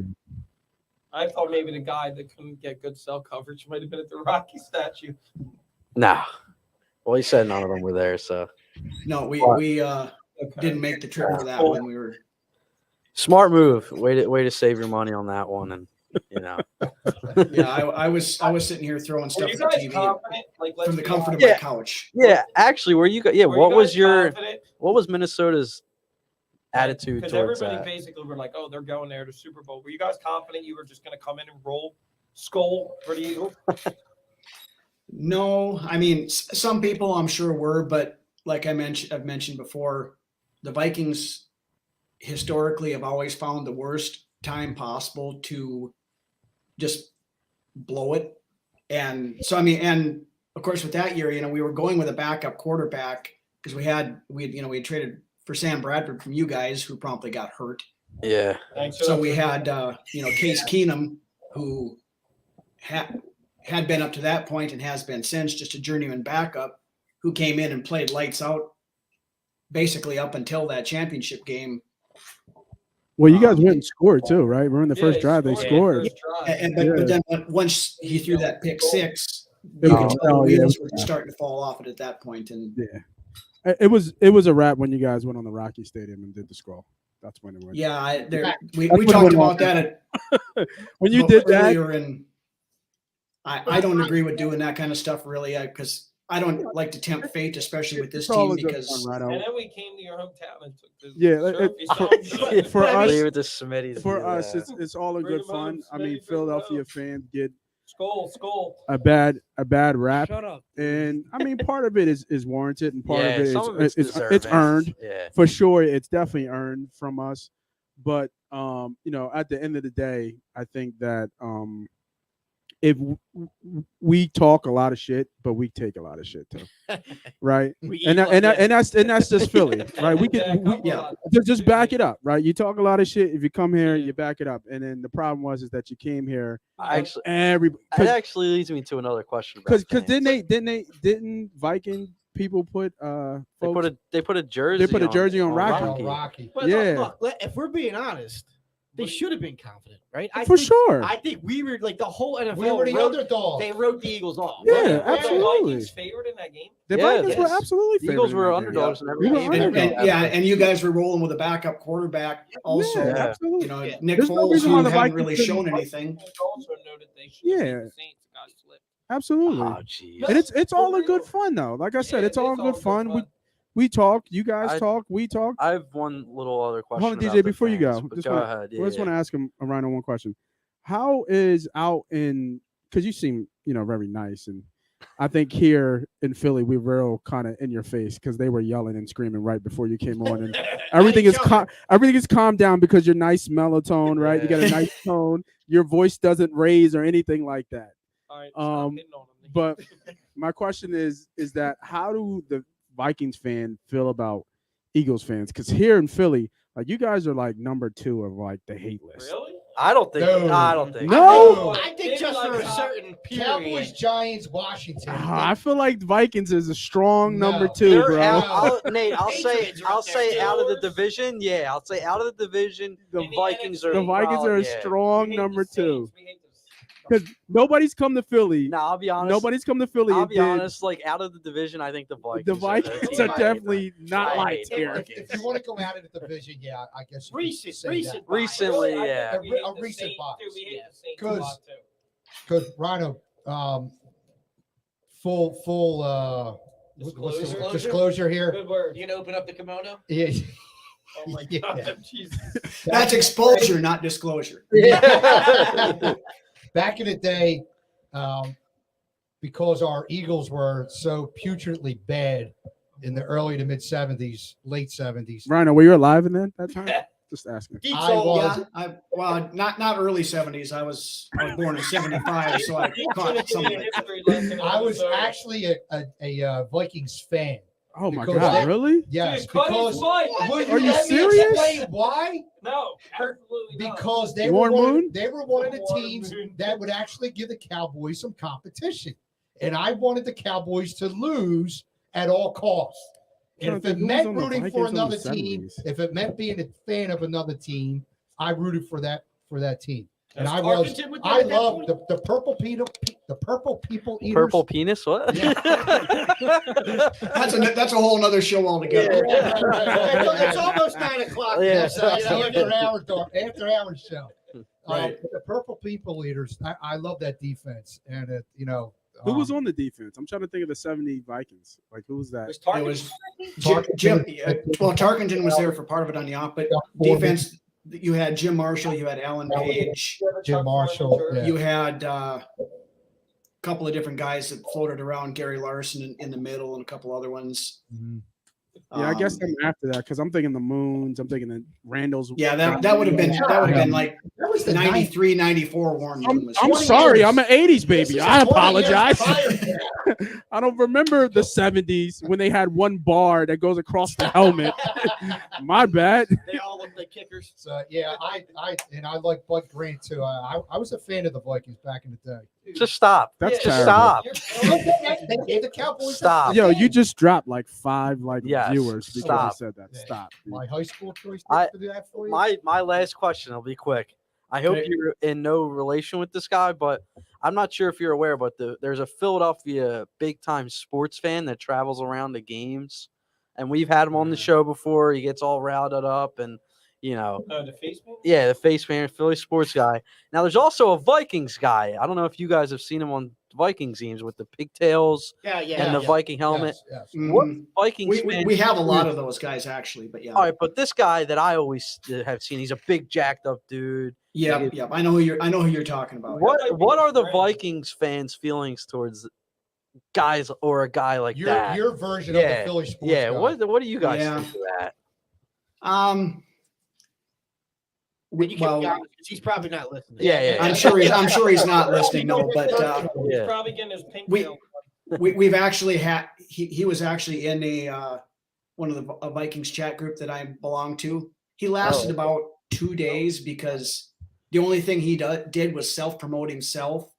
thought maybe the guy that couldn't get good cell coverage might have been at the Rocky statue. Nah. Well, he said none of them were there, so. No, we didn't make the trip for that one. We were. Smart move. Way to save your money on that one, and Yeah, I was sitting here throwing stuff at the TV from the comfort of my couch. Yeah, actually, what was Minnesota's attitude because towards everybody that? basically were like, oh, they're going there to Super Bowl. Were you guys confident you were just going to come in and roll skol for the Eagles? No, I mean, some people I'm sure were, but like I've mentioned before, the Vikings historically have always found the worst time possible to just blow it. And so, I mean, and of course with that year, we were going with a backup quarterback because we had traded for Sam Bradford from you guys, who promptly got hurt. Yeah. So we had, Case Keenum, who had been up to that point and has been since, just a journeyman backup, who came in and played lights out basically up until that championship game. Well, you guys went and scored too, right? We're in the first drive. They scored. But then once he threw that pick six, you could tell the wheels were starting to fall off it at that point. And it was a wrap when you guys went on the Rocky Stadium and did the scroll. That's when it went. Yeah, we talked about that when you did that. And I don't agree with doing that kind of stuff really, because I don't like to tempt fate, especially with this team, because. And then we came to your hometown and took the for us, with the Smitties for us, it's all in good fun. I mean, Philadelphia fans get Skol. a bad rap. Shut up. And I mean, part of it is warranted, and part of it some of is it's it's deserving. earned Yeah. for sure. It's definitely earned from us. But you know, at the end of the day, I think that if we talk a lot of shit, but we take a lot of shit too, right? We And eat like that's just Philly, right? We can just back it up, right? You talk a lot of shit. If you come here, you back it up. And then the problem is that you came here. That actually leads me to another question. Because didn't Viking people put they put a jersey on Rocky. But Yeah. look, if we're being honest, they should have been confident, right? Sure. I think we were like the whole NFL. We were the underdog. They wrote the Eagles off. Yeah, Were the absolutely. Vikings favored in that game? The Yeah, Vikings were yes. absolutely The favored Eagles in were that game. underdogs in every We were game. underdogs. And you guys were rolling with a backup quarterback also. Yeah, Yeah. absolutely. You know, Yeah. Nick There's no Foles, reason who why the hadn't Vikings really couldn't- shown anything. Also noted they should Yeah. the Saints got slipped. Absolutely. Oh, jeez. And it's all in good fun though. Like I said, it's all in good fun. We talk. You guys talk. We talk. I have one little other question. Hold on, about DJ. the Before you fans, go, but just go wanna- ahead. I just want to ask him Rhino one question. How is out in? Because you seem very nice, and I think here in Philly we were real kind of in your face because they were yelling and screaming right before you came on, and everything is calmed down because you're nice, mellow tone, right? You got a nice tone. Your voice doesn't raise or anything like that. All right, stop hitting on them. But my question is that how do the Vikings fan feel about Eagles fans? Because here in Philly, like you guys are like number 2 of like the hate list. Really? I don't think. No. I don't think. No. I think just for a certain Cowboys, period. Giants, Washington. I feel like Vikings is a strong No. number 2, They're bro. out, Nate, I'll say Patriots are up there, out of the too. division. Yeah, I'll say out of the division, the In the Vikings NFC. are The Vikings are a yeah. strong We hate number the 2 Saints. We hate the because nobody's come to Philly. No, I'll be honest. Nobody's come to Philly. I'll and be did- honest. Like out of the division, I think the Vikings. The Vikings are definitely not I liked hate here. If you want to go out of the division, yeah, I guess. you could say that. Recently, I yeah. think we hate A the recent Saints, box. too. We hate the Saints a 'Cause- lot, too. Because Rhino, full what's the Disclosure? disclosure here? Good word. You gonna open up the kimono? Yeah. Oh my Yeah. God, Jesus. That's exposure, not disclosure. Back in the day, because our Eagles were so putridly bad in the early to mid 70s, late 70s. Rhino, were you alive in that time? Just asking. I was. Well, not early 70s. I was born in 75, so I caught some of it. I was actually a Vikings fan. Oh my Because God, they- really? Yes, Dude, cut because his mic. would Are you let me serious? explain why? No, absolutely not. Because they Warren were Moon? they were one of the Warren teams Moon. that would actually give the Cowboys some competition, and I wanted the Cowboys to lose at all costs. And I if think it who was meant on the rooting Vikings for in the another team, 70s? if it meant being a fan of another team, I rooted for that team. And Does I was, Tarkenton with I that at that love point? the purple people eaters. Purple penis? What? That's a whole nother show altogether. It's almost 9 o'clock. Yeah. It's after hour show. Right. The purple people eaters. I love that defense, and Who was on the defense? I'm trying to think of the 70 Vikings. Like who was that? Was It Tarkin- was Jim. Well, Tarkenton was there for part of it on the op, but defense. You had Jim Marshall. You had Alan Page. Jim Marshall. Yeah. You had a couple of different guys that floated around. Gary Larson in the middle, and a couple other ones. Mhm. Yeah, I guess I'm after that because I'm thinking the Moons. I'm thinking the Randall's. Yeah, that would have been like That was the 93, 94 Warren Moon was. I'm 20 sorry. years. I'm an 80s This baby. is I 20 years apologize. prior to that. I don't remember the 70s when they had one bar that goes across the helmet. My bad. They all look like kickers. So yeah, I like Bud Grant too. I was a fan of the Vikings back in the day. Just stop. That's Just terrible. stop. They gave the Cowboys. Stop. Yo, you just dropped like 5 Yes, viewers because stop. you said that. Yeah. Stop. dude. My high school choice I- to do that for you. My last question will be quick. I hope Okay. you're in no relation with this guy, but I'm not sure if you're aware, but there's a Philadelphia big time sports fan that travels around the games, and we've had him on the show before. He gets all riled up, and the face man? yeah, the face fan, Philly sports guy. Now there's also a Vikings guy. I don't know if you guys have seen him on Vikings games with the pigtails Yeah, and the Viking helmet. Yes. What Mhm. Vikings We, fan? we have a lot of those guys actually, but yeah. All right, but this guy that I always have seen, he's a big jacked up dude. Yeah. I know who you're talking about. What are the Vikings fans' feelings towards guys or a guy like that? Your version of the Philly sports guy. What do you guys think of that? He's probably not listening. Yeah. I'm sure he's not listening. No, but He's probably getting his pink tail. we've actually had he was actually in one of the Vikings chat group that I belong to. He lasted about 2 days because the only thing he did was self-promote himself.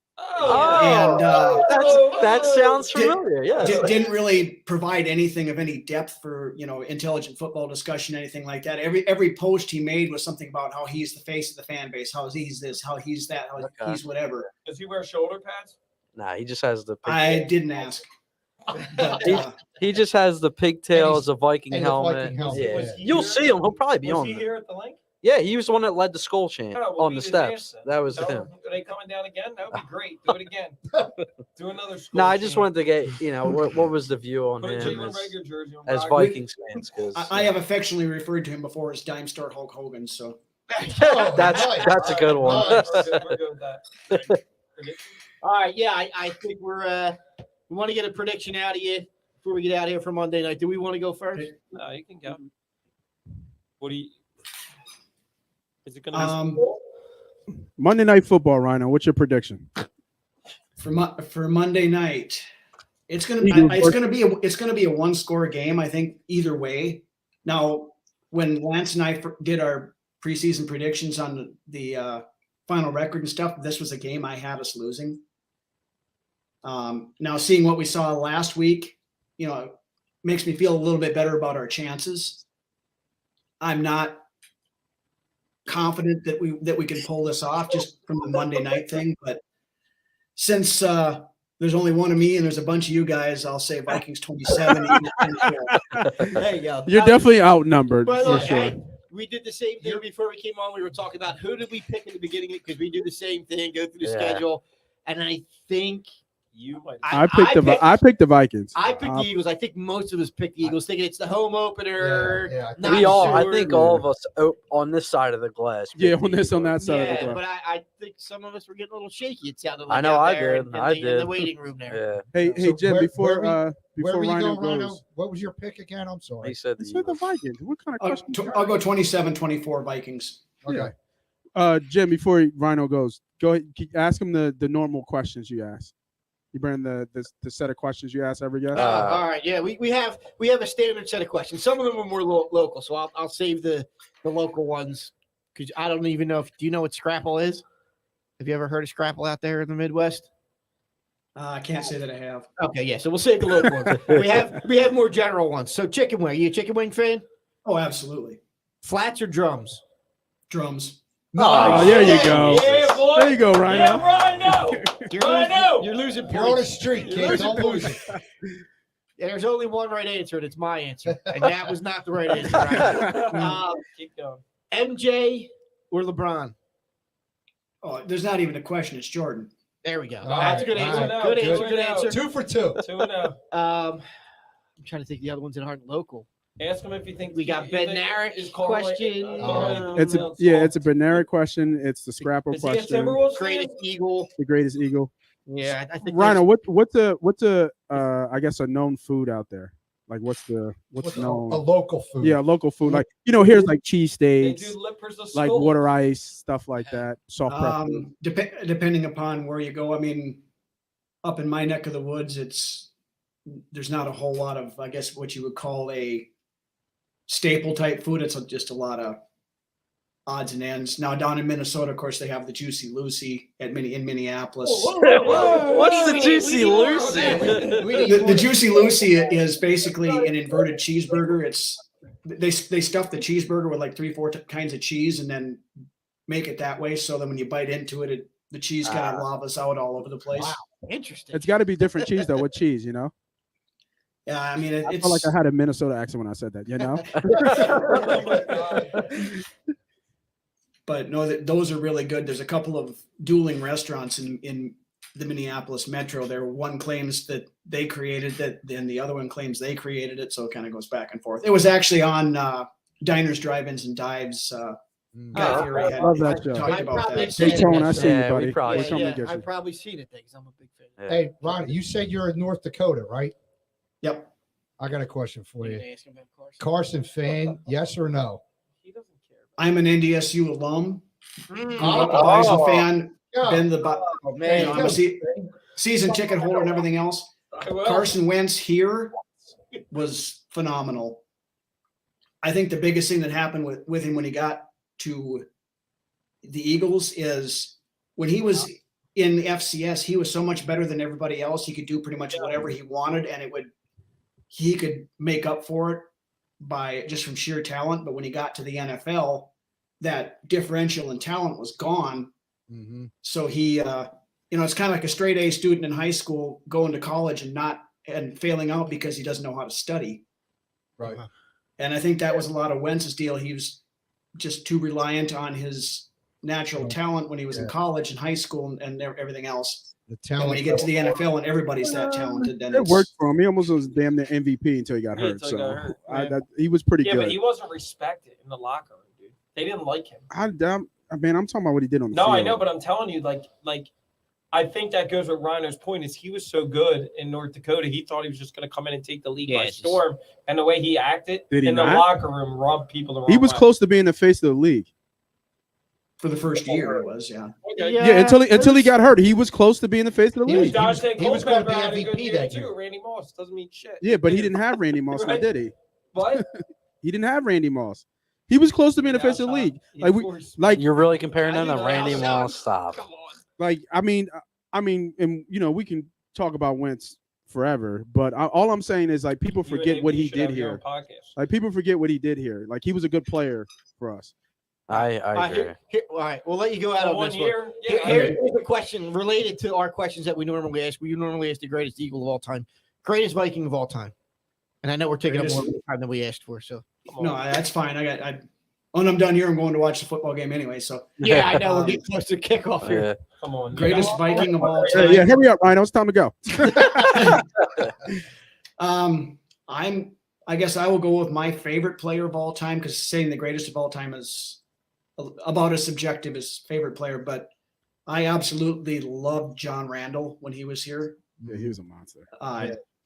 That sounds familiar. Didn't really provide anything of any depth for intelligent football discussion, anything like that. Every post he made was something about how he's the face of the fan base, how he's this, how he's that, how he's whatever. Does he wear shoulder pads? Nah, he just has the. I didn't ask. But, he just has the pigtails, a Viking and helmet. Yeah, Was he you'll here? see him. He'll probably be Was on. he here at the link? Yeah, he was the one that led the skull chant Oh, we'll on the beat his ass steps. then. That was Tell him. him, are they coming down again? That would be great. Do it again. Do another school. No, I just wanted to get what was the view on Put a him Jalen Rager jersey on as Roger. Vikings fans? Because I have affectionately referred to him before as Dime Store Hulk Hogan. So that's a good one. We're good with that. All right, I think we want to get a prediction out of you before we get out of here for Monday night. Do we want to go first? No, you can go. What do you? Is it going to be? Monday Night Football, Rhino. What's your prediction? for Monday night, it's gonna be a one-score game. I think either way. Now, when Lance and I did our preseason predictions on the final record and stuff, this was a game I had us losing. Now, seeing what we saw last week, makes me feel a little bit better about our chances. I'm not confident that we can pull this off just from the Monday night thing, but since there's only one of me and there's a bunch of you guys, I'll say Vikings 27. There you go. You're definitely outnumbered By the for way, sure. hey, we did the same thing before we came on. We were talking about who did we pick in the beginning because we do the same thing, go through the schedule, and I think You might. I picked the Vikings. I picked the Eagles. I think most of us picked the Eagles, thinking it's the home opener. Yeah, We all, I sure. think all of us on this side of the glass. Yeah, picked on the that Eagles. side of the Yeah, glass. but I think some of us were getting a little shaky. It sounded like I know out I there did. in I the did. waiting room there. Yeah, Hey, Jim, where before were you Rhino going, goes, What was your pick again? I'm sorry. he said I the said the Eagles. Vikings. What kind of question? I'll go 27-24 Vikings. Okay. Jim, before Rhino goes, go ahead. Ask him the normal questions you ask. You bring the set of questions you ask every guest. All right, yeah, we have a standard set of questions. Some of them are more local, so I'll save the local ones because I don't even know do you know what Scrapple is? Have you ever heard of Scrapple out there in the Midwest? I can't say that I have. Okay, yeah, so we'll save the local ones. We have more general ones. So chicken wing, you a chicken wing fan? Oh, absolutely. Flats or drums? Drums. Oh, there you go. Yeah, boy. There you go, Rhino. Yeah, Rhino. You're losing You're on a points. streak, kid. Don't lose it. There's only one right answer, and it's my answer. And that was not the right answer. Right? Keep going. MJ or LeBron? Oh, there's not even a question. It's Jordan. There we go. All That's a good right, answer. all Good right, answer. good. Good answer. 2 for 2. 2-0. I'm trying to think the other ones that aren't local. Ask him if you think We got you Ben think Narek is Carl- question. It's a binary question. It's the Scrapple Is he a question. Timberwolves fan? Greatest Eagle. The greatest eagle. Yeah, I think Rhino, what's a I guess a known food out there? Like what's known? A local food. Yeah, local food. Like here's like They cheesesteaks, do lippers of like skull. water ice, stuff like that. Soft prep food. Depending upon where you go. I mean, up in my neck of the woods, there's not a whole lot of, I guess, what you would call a staple type food. It's just a lot of odds and ends. Now down in Minnesota, of course, they have the Juicy Lucy in Minneapolis. What's the Juicy Lucy? The Juicy Lucy is basically an inverted cheeseburger. They stuff the cheeseburger with like 3-4 kinds of cheese and then make it that way. So then when you bite into it, the cheese kind of lavas out all over the place. Wow, interesting. It's got to be different cheese though. What cheese? Yeah, I mean, I felt like I had a Minnesota accent when I said that. But no, those are really good. There's a couple of dueling restaurants in the Minneapolis metro. There, one claims that they created it, then the other one claims they created it. So it kind of goes back and forth. It was actually on Diners, Drive-Ins, and Dives Guy Fieri had love that show. talked I about probably that. seen Hey, Tone, it. I see you, Yeah, we buddy. probably- We're Yeah, coming yeah, to get I've you. probably seen it because I'm a big fan. Yeah. Hey, Ronnie, you said you're in North Dakota, right? Yep. I got a question for You you. can ask him about Carson fan, yes or no? He doesn't care. I'm an NDSU alum. Grew Oh, up a Bison fan. Yeah. Been the man, you know, I'm a season ticket holder and everything else. I will. Carson Wentz here was phenomenal. I think the biggest thing that happened with him when he got to the Eagles is when he was in the FCS, he was so much better than everybody else. He could do pretty much whatever he wanted, and he could make up for it by just from sheer talent. But when he got to the NFL, that differential in talent was gone. Mm-hmm. So he, it's kind of like a straight A student in high school going to college and failing out because he doesn't know how to study. Right. And I think that was a lot of Wentz's deal. He was just too reliant on his natural talent when he was in college and high school and everything else. The And talent. when you get to the NFL and everybody's that talented, then It it's worked for him. He almost was damn near MVP until he got Yeah, hurt. until he So got hurt, man. he was pretty Yeah, good. but he wasn't respected in the locker room, dude. They didn't like him. I'm talking about what he did on the No, field. I know, but I'm telling you, like I think that goes with Rhino's point is he was so good in North Dakota, he thought he was just going to come in and take the league by Yes. storm. And the way he acted Did he in the not? locker room rubbed people the wrong He was way. close to being the face of the league. for the first year it was, yeah. Okay. Yeah, until he got hurt, he was close to being the face of the He was- league. Dante he was gonna Culpepper be had a good MVP year that too. year. Randy Moss doesn't mean shit. Yeah, but he didn't have Randy Moss, now, Right. did he? What? He didn't have Randy Moss. He was close to being the face of the league. Like You're really comparing I him to didn't Randy know. Moss. Stop. Come on. Like I mean, and we can talk about Wentz forever, but all I'm saying is like people You and forget what Amy he should did have your here. own podcast. Like people forget what he did here. Like he was a good player for us. I agree. All right, we'll let you go out For on 1 this one. year, Here- yeah, Here's a question related to our questions that we normally ask. We normally ask the greatest Eagle of all time, greatest Viking of all time. And I know we're taking up more time than we asked for. So come on. No, that's fine. When I'm done here, I'm going to watch the football game anyway. So yeah, I know we're getting close to kickoff here. Yeah. Come on. greatest Viking of all Yeah, time. yeah, hurry up, Rhino. It's time to go. I guess I will go with my favorite player of all time because saying the greatest of all time is about as subjective as favorite player, but I absolutely loved John Randall when he was here. Yeah, he was a monster.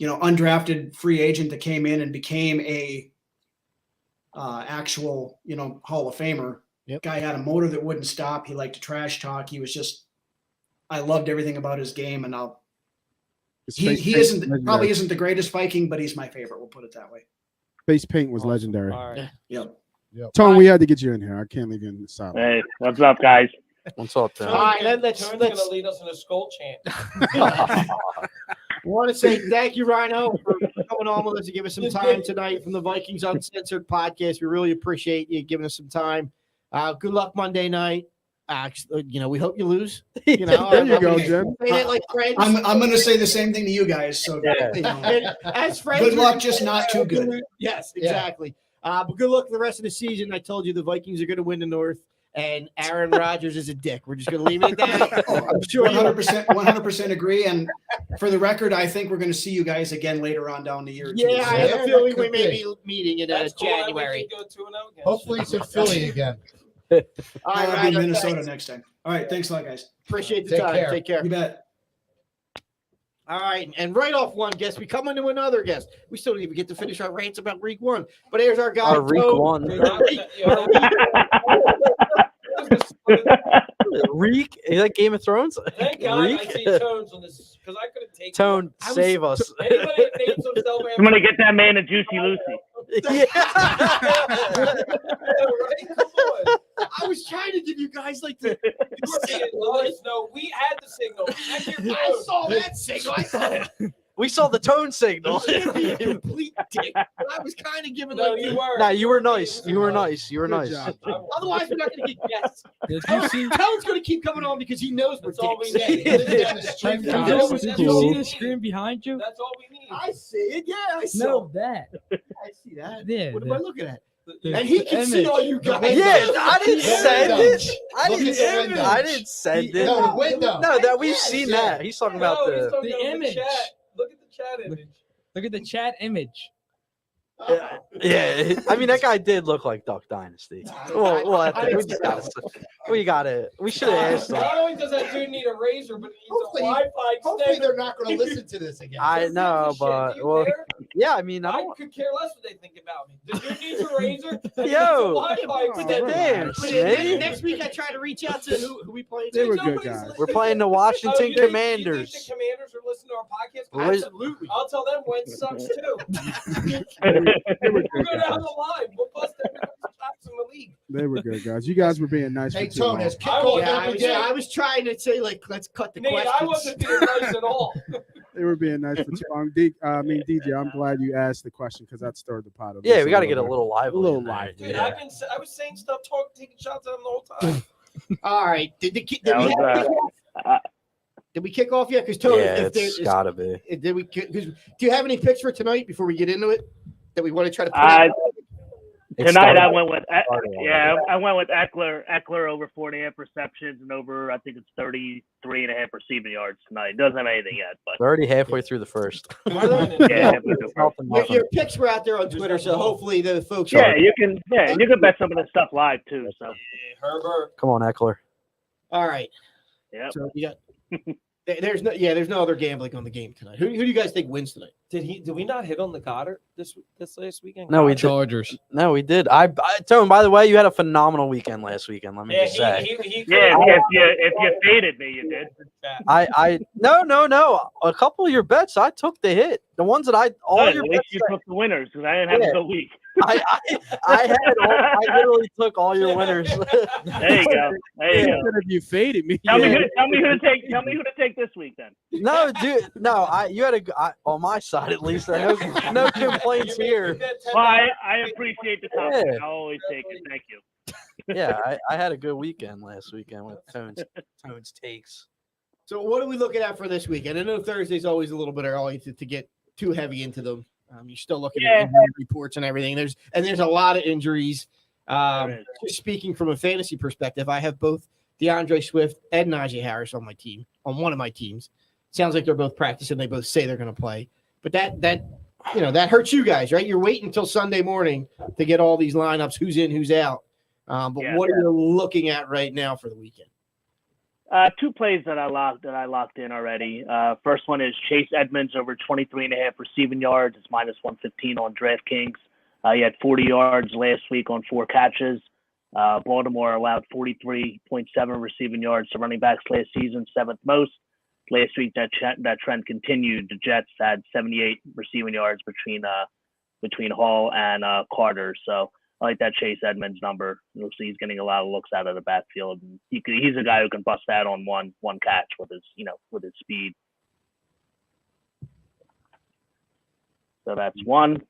Undrafted free agent that came in and became a actual, Hall of Famer. Yep. Guy had a motor that wouldn't stop. He liked to trash talk. He was just, I loved everything about his game, and he probably isn't the greatest Viking, but he's my favorite. We'll put it that way. Face paint was Awesome. legendary. All right. Yep. Tone, we had to get you in here. I can't leave you in the silence. Hey, what's up, guys? What's up, Tone's Tim? All right, gonna- let's- Tone's let's- gonna lead us in a skull chant. I want to say thank you, Rhino, for coming on with us to give us some time tonight from the Vikings Uncensored Podcast. We really appreciate you giving us some time. Good luck Monday night. We hope you lose. There you go, Jim. Say that like friends. I'm going to say the same thing to you guys. So And as friends, good luck, just not too good. Yes, exactly. But good luck the rest of the season. I told you the Vikings are going to win the North, and Aaron Rodgers is a dick. We're just going to leave it at that. I'm sure you 100% agree. And for the record, I think we're going to see you guys again later on down the year. Yeah, I too. have a feeling we may be meeting in That's cool. That we January. can go 2-0 against Hopefully it's in Philly again. All I'll right, be Rhino, Minnesota thanks. next time. All right. Thanks a lot, guys. Appreciate the Take time. care. Take care. You bet. All right, and right off one guest, we come into another guest. We still didn't even get to finish our rants about week one, but here's our guy. Our week Tone. one. Reek? Is that Game of Thrones? Thank God I Reek? see Tones on this because I couldn't take Tone, I was- save us. Anybody that names themselves I'm gonna get that man a Juicy Lucy. Yeah. right? Come on. I was trying to give you guys like the. You didn't let us know. We had the signal. Check your I phone. saw that signal. I saw We saw the tone signal. the complete dick. But I was kind of giving No, like you were. Nah, you were nice. You were nice. You were Good nice. job. Otherwise, we're not going to get guests. Did you see? Tone's going to keep coming on because he knows we're That's all we dicks. need. Did Yeah, you, that's did you cool. see the screen behind you? That's all we need. I see it. Yeah, I saw. No, that. I see that. Yeah. What am I looking at? the- And he the can see image. all you guys. Yeah, I didn't send it. I Look didn't. at the window. I didn't send it. No, the window. No, that we've Yes, seen yeah. that. He's talking about No, he's the. talking the about image. Chat. Look at the chat image. Look at the chat image. Oh, Yeah, I mean that guy did look like Duck Dynasty. We should have asked him. Not only does that dude need a razor, but he needs Hopefully- a Wi-Fi Hopefully extender. they're not going to listen to this again. I know, Who gives a shit? but Do you well, care? yeah. I mean, I I don't. could care less what they think about me. The dude needs a razor. And he needs a Yo, Wi-Fi but extender. damn, But Snake. next week I try to reach out to who we play. They were Nobody's good guys. listening. We're playing the Oh, Washington you think Commanders. the Commanders are listening to our podcast? Well, Absolutely. I'll tell them Wentz sucks too. They were We'll good go down guys. the line. We'll bust every tops in the league. They were good guys. You guys were being nice Hey, for too Tone, long. has I kickoff was- every day. I was trying to say, like, let's cut the Nate, questions. I wasn't being nice at all. They were being nice for too long. DJ, I'm glad you asked the question because that stirred the pot. Of Yeah, this we got to get a bit. little lively. A little in there. lively. Dude, Yeah. I was saying stuff, taking shots at him the whole time. All right. Did we kick off yet? Because Tony, Yeah, if there it's is- got to be. did we? Do you have any picks for tonight before we get into it that we want to try to put? It Tonight I started- went with started I went with Eckler over 4.5 receptions and over I think it's 33.5 receiving yards tonight. Doesn't have anything yet, but We're already halfway through the first. yeah, halfway through the first. Your picks were out there on Twitter, so hopefully the folks. Yeah, you can bet some of this stuff live too. So Herbert. Come on, Eckler. All right. yeah. So you got. There's no other gambling on the game tonight. Who do you guys think wins tonight? Did we not hit on the Goddard this last weekend? No, we did. Chargers. No, we did. Tone, by the way, you had a phenomenal weekend last weekend. Let me Yeah, just say. he Yeah, if you faded me, you did. No. A couple of your bets, I took the hit. The ones that Good, your at bets, least you took the winners because I didn't have a good week. I literally took all your winners. There you go. There you go. Instead of you faded me. Tell me who to take. Tell me who to take this week then. No, dude. No, you had on my side at least. No complaints here. Well, I appreciate the compliment. Yeah. I'll always take it. Thank you. Yeah, I had a good weekend last weekend with Tone's takes. So what are we looking at for this weekend? I know Thursday's always a little bit early to get too heavy into them. You're still looking at injury reports and everything. There's a lot of injuries. Just speaking from a fantasy perspective, I have both DeAndre Swift and Najee Harris on my team, on one of my teams. Sounds like they're both practicing. They both say they're going to play. But that hurts you guys, right? You're waiting until Sunday morning to get all these lineups, who's in, who's out. What are you looking at right now for the weekend? Two plays that I locked in already. First one is Chase Edmonds over 23.5 receiving yards. It's minus 115 on DraftKings. He had 40 yards last week on 4 catches. Baltimore allowed 43.7 receiving yards to running backs last season, 7th most. Last week that trend continued. The Jets had 78 receiving yards between Hall and Carter. So I like that Chase Edmonds number. You'll see he's getting a lot of looks out of the backfield. And he's a guy who can bust that on one catch with his speed. So that's one.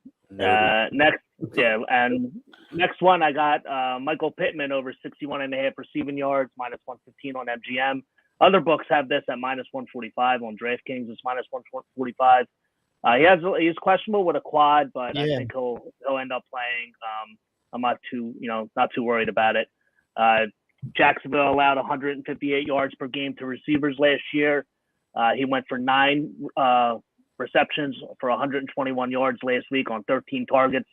Next one I got Michael Pittman over 61.5 receiving yards, minus 115 on MGM. Other books have this at minus 145 on DraftKings. It's minus 145. He's questionable with a quad, but I think he'll end up playing. I'm not too worried about it. Jacksonville allowed 158 yards per game to receivers last year. He went for 9 receptions for 121 yards last week on 13 targets.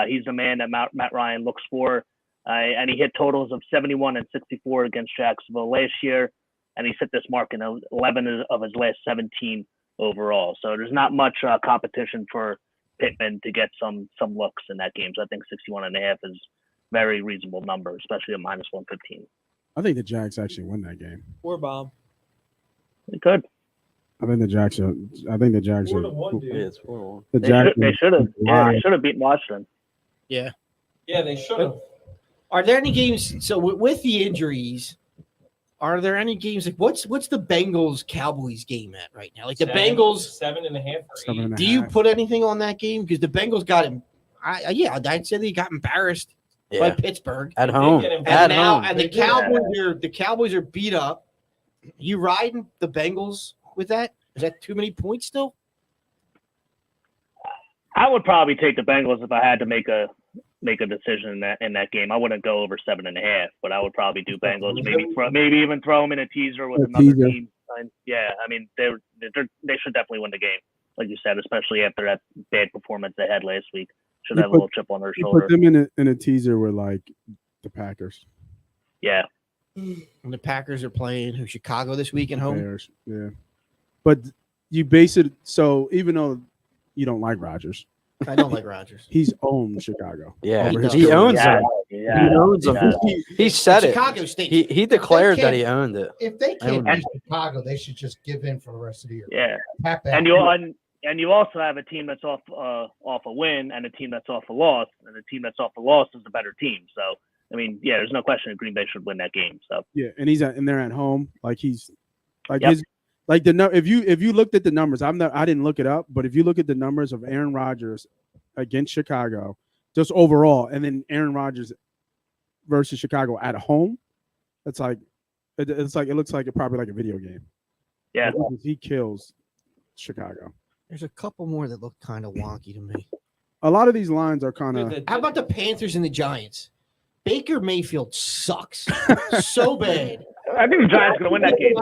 He's the man that Matt Ryan looks for. And he hit totals of 71 and 64 against Jacksonville last year. And he set this mark in 11 of his last 17 overall. So there's not much competition for Pittman to get some looks in that game. So I think 61.5 is very reasonable number, especially at minus 115. I think the Jags actually win that game. Or bomb. They could. I think the Jags are. 4-1, dude. Yeah, it's 4-1. The They Jags. should have. Yeah, they should have beaten Washington. Yeah, they should have. Are there any games? So with the injuries, are there any games like what's the Bengals Cowboys game at right now? Like the Bengals 7.5 or 8. Do you put anything on that game? Because the Bengals got him. I'd say they got embarrassed by Pittsburgh At home. get him. and At home. the Cowboys are beat up. You riding the Bengals with that? Is that too many points still? I would probably take the Bengals if I had to make a decision in that game. I wouldn't go over 7.5, but I would probably do Bengals. Maybe even throw them in a teaser with another team. Yeah, I mean they should definitely win the game, like you said, especially after that bad performance they had last week. should You have a put- little chip on her You shoulder. put them in a teaser with like the Packers, Yeah. And the Packers are playing who? Chicago this week at home. Bears. Yeah, but you base it so even though you don't like Rodgers, I don't like Rodgers. he's owned Chicago. Yeah, over his he career. owns Yeah. them. Yeah. He owns them. Yeah. He said it. Chicago State. He declared that can't- he owned it. If they can't And- beat Chicago, they should just give in for the rest of the year. Yeah. Tap out. And you also have a team that's off a win and a team that's off a loss, and the team that's off a loss is the better team. So I mean, yeah, there's no question that Green Bay should win that game. So Yeah, and they're at home. Like he's like Yep. his like the if you looked at the numbers, I didn't look it up, but if you look at the numbers of Aaron Rodgers against Chicago, just overall, and then Aaron Rodgers versus Chicago at home, it's like it looks like it probably like a video game. yeah, He kills Chicago. There's a couple more that look kind of wonky to me. A lot of these lines are kind of How about the Panthers and the Giants? Baker Mayfield sucks so bad. I think the Giants are going to win that game.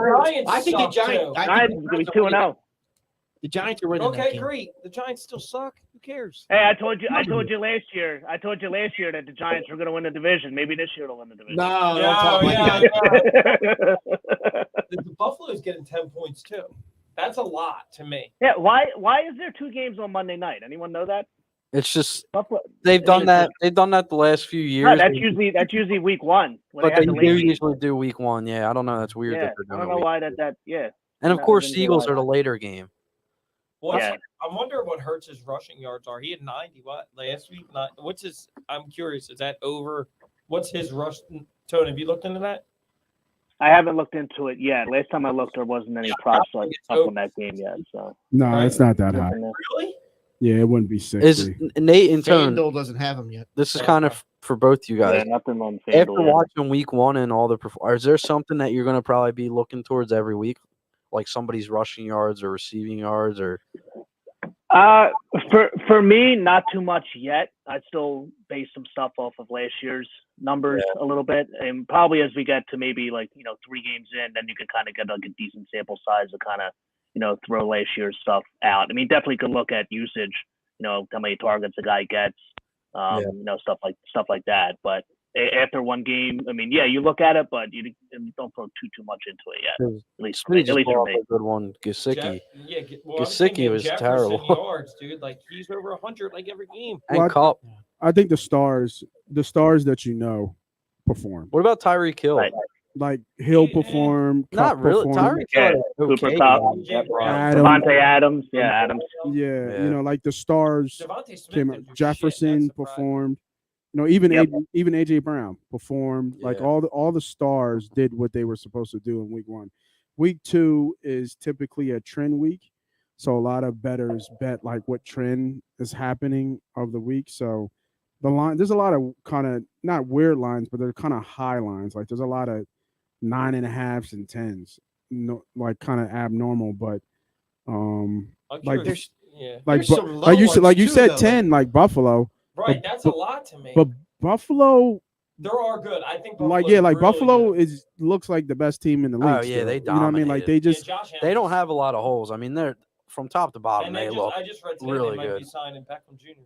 I think the Giants. Giants is going to be 2-0. The Giants are winning that Okay, game. great. The Giants still suck. Who cares? Hey, I told you last year that the Giants were going to win the division. Maybe this year they'll win the division. No, Yeah, don't talk like yeah, that. The Buffalo's getting 10 points too. That's a lot to me. Yeah, why is there 2 games on Monday night? Anyone know that? It's just Buffalo. they've done that. They've done that the last few years. No, that's usually week 1. When but they they have the do late game. usually do week 1. Yeah, I don't know. That's weird Yeah, that they're I doing. don't know why that. Yeah. And of I course, didn't the Eagles realize are the later game. What's, Yeah. I wonder what Hurts' rushing yards are. He had 90 last week? What's his? I'm curious. Is that over? What's his rush? Tony, have you looked into that? I haven't looked into it yet. Last time I looked, there wasn't any props up over. on that game yet. So no, it's not that high. Really? Yeah, it wouldn't be 60. Is Nate and Tone? FanDuel doesn't have them yet. This is kind of for both you yeah, guys. nothing on After FanDuel yet. watching week 1 and all the is there something that you're going to probably be looking towards every week, like somebody's rushing yards or receiving yards, or For me, not too much yet. I'd still base some stuff off of last year's numbers a little bit, and probably as we get to maybe 3 games in, then you can kind of get like a decent sample size to kind of throw last year's stuff out. I mean, definitely could look at usage. How many targets a guy gets, stuff like that. But after one game, I mean, yeah, you look at it, but you don't throw too much into it yet. At least for Somebody just me. brought up a good one, Gesicki. I'm Gesicki thinking was Jefferson terrible. yards, dude. Like he's over 100 like every game. And Well, Cup. I think the stars that perform. What about Tyreek Hill? Right. Like Hill perform, Not Cup really. perform. Tyreek Yeah, Hill. had Cooper okay Cup. games. Adam, Devontae Adams, Adams. yeah, Yeah. like the stars Devontae Smith came didn't out. do Jefferson shit. That's surprising. performed. Even Yep. even AJ Brown performed. Like Yeah. all the stars did what they were supposed to do in week 1. Week 2 is typically a trend week, so a lot of bettors bet like what trend is happening of the week. So there's a lot of kind of not weird lines, but they're kind of high lines. Like there's a lot of 9.5s and 10s, like kind of abnormal, but I'm like curious. Yeah. like There's some low like you ones said, like you too, said though. 10, like Buffalo, Right, that's a lot to me. but Buffalo, There are good. I think like Buffalo's really Buffalo good. looks like the best team in the league. Oh, yeah, still. they You know what I mean? Like they Yeah, just Josh They don't Allen's- have a lot of holes. I mean, they're from top to bottom. And They look. I just read today really they might good. be signing Beckham Jr.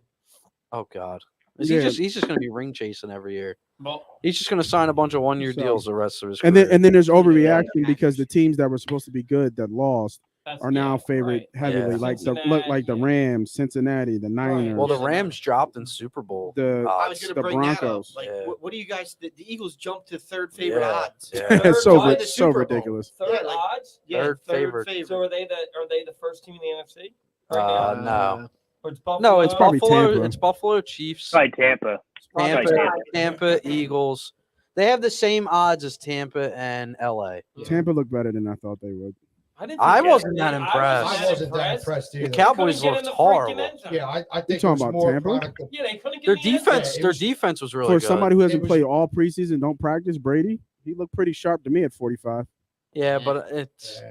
Oh God. Is Yeah. he's just going to be ring chasing every year. Well, He's just going to sign a bunch of 1-year So- deals the rest of his and career. then there's Yeah. overreaction because the teams that were supposed to be good that lost that's are now yeah, favored right. heavily. Yeah. Like Cincinnati, the yeah. Rams, Cincinnati, the Niners, well, the Rams dropped in Super Bowl. the I was odds. going the to bring that Broncos. up. Like, Yeah. what do you guys? The Eagles jumped to third favorite Yeah. odds. Yeah. Third It's so Why the so Super Bowl? ridiculous. Third Yeah, like- odds. Yeah, Third favorite. So are they the first team in the NFC? Right now? No. Or it's Buffalo? No, it's Probably Buffalo. Tampa. It's Buffalo Chiefs, Probably Tampa. Tampa, Tampa. Tampa, Eagles. They have the same odds as Tampa and LA. Tampa looked better than I thought they would. I wasn't that impressed. I wasn't that impressed The either. Cowboys looked horrible. Yeah, I think talking it was about more Tampa? product of- Yeah, they couldn't get Their in the end zone. defense, it their was- defense was really For good. somebody who hasn't It was- played all preseason, don't practice, Brady, he looked pretty sharp to me at 45. Yeah, but it's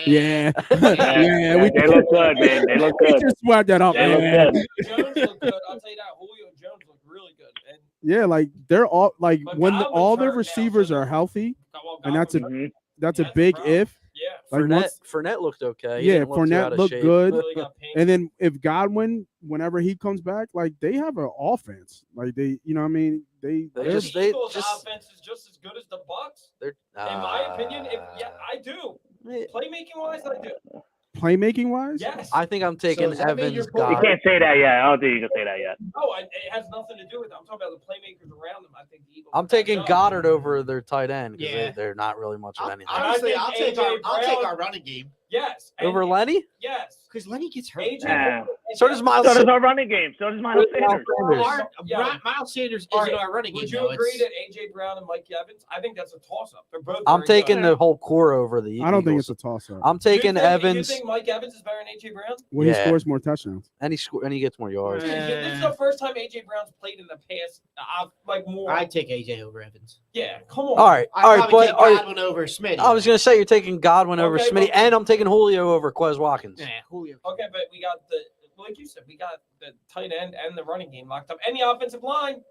Yeah, Yeah, we they look good, man. They look we good. just swapped that up. They look man. good. Julio Jones looked good. I'll tell you that. Julio Jones looked really good. And Yeah, like they're all like But when Godwin's all their hurt now, receivers so are healthy, well, and that's a Godwin's hurt. that's Yeah, a that's big the problem. if. Yeah, Like Fournette looked okay. He Yeah, didn't look too out Fournette of looked shape. good. Really got paid. And then if Godwin, whenever he comes back, like they have an offense. Like they, you know what I mean? They The just- Eagles' offense is just as good as the Bucks. They're, In my opinion, I do. Eh, Playmaking wise, I do. playmaking wise. Yes. I think I'm taking does that mean Evans. you're You putting- Goddard. can't say that yet. I don't think you can say that yet. No, it has nothing to do with it. I'm talking about the playmakers around them. I think the Eagles. I'm are taking better. Goddard over their tight end because Yeah. they're not really much of anything. Honestly, think I'll take AJ Brown- our running game Yes. Over Lenny? Yes. because Lenny gets hurt. AJ. Yeah. So does Miles. So does our running game. So does Miles Sanders. Miles Sanders All isn't right. our running game. Would you though. agree It's- that AJ Brown and Mike Evans? I think that's a toss-up. They're both. I'm very taking good. the whole core over the I don't think Eagles. it's a toss up. I'm taking Evans, You think Mike Evans is better than AJ Brown? When he Yeah. scores more touchdowns. and he gets more yards. This is the first time AJ Brown's played in the past. Like more. I take AJ over Evans. Yeah. Come on. All right, I all right, probably but take Godwin over Smitty. I was gonna say you're taking Godwin over Okay, Smitty, but- and I'm taking Julio over Quez Watkins. Yeah, Julio. Okay, but we got like you said, we got the tight end and the running game locked up, and the offensive line.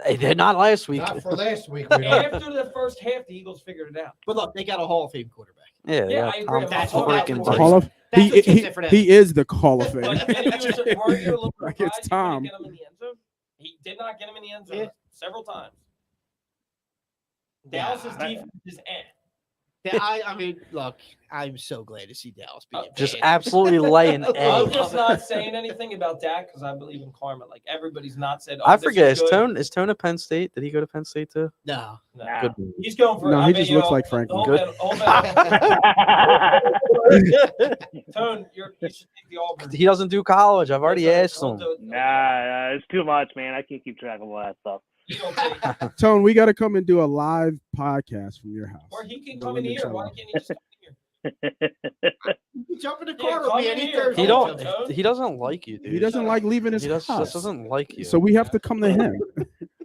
They did not last week. Not for last week. We don't. After the first half, the Eagles figured it out. But look, they got a Hall of Fame quarterback. Yeah, Yeah, I agree. That's I'm what talking happened. about Hall of That's he, what he, takes it for them. he is the Hall of Fame. But weren't you a little Like surprised it's he Tom. didn't get him in the end zone? He did not get him in the end zone Yeah. several times. Yeah, Dallas's defense is I mean, look, I'm so glad to see Dallas being just bad. absolutely laying Oh, I'm eggs. just not saying anything about Dak because I believe in karma. Like everybody's not said. I this forget. is Is good. Tone at Penn State? Did he go to Penn State too? No. No. Nah. Good. He's going for. No, I he bet just you looks know- like Franklin. Hold Good. on, hold on. Tone, you should take the Auburn. He doesn't do college. I've already asked He'll him. do it. Nah, it's too much, man. I can't keep track of all that stuff. He'll take- Tone, we got to come and do a live podcast from your house. Or he can The come in Lincoln here. Why Channel. can't he just come in here? You jump in the Yeah, car with come me in any here. Thursday. He Tone. don't. He doesn't like you, dude. He doesn't like leaving his He just house. doesn't like you. So we have to come to him.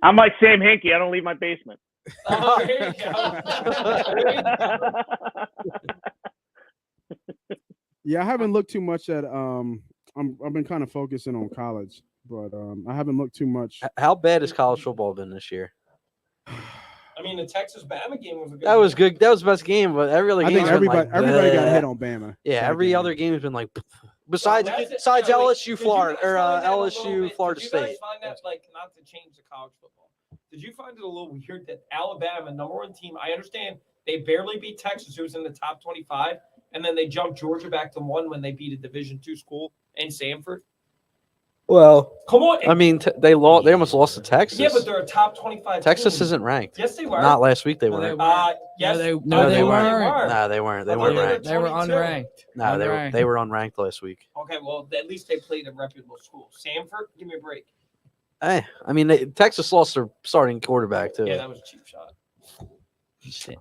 I'm like Sam Hinkie. I don't leave my basement. Oh, here you go. Yeah, I haven't looked too much at I've been kind of focusing on college, but I haven't looked too much. How bad has college football been this year? I mean, the Texas Bama game was a good. That was game. good. That was the best game, but every other I game. think everybody got hit on Bama. Yeah, that every game. other game has been like. Besides, Well, besides yeah, wait, LSU, did you Florida, guys or find that a little LSU, bit- Florida did you guys State. find that, like, not to change the college football? Did you find it a little weird that Alabama, number one team, I understand they barely beat Texas, who was in the top 25, and then they jumped Georgia back to 1 when they beat a Division II school in Sanford? Well, Come on. I mean, they lost. They almost lost to Texas. yeah, but they're a top 25 Texas team. isn't ranked. Yes, they were. Not last week. They No, they weren't. weren't. Yes. No, they weren't. No, they weren't. They I thought weren't they were ranked. They were 22. unranked. No, they were. Unranked. They were unranked last week. Okay, well, at least they played a reputable school. Sanford, give me a break. I mean, Texas lost their starting quarterback too. Yeah, that was a cheap shot. Shit.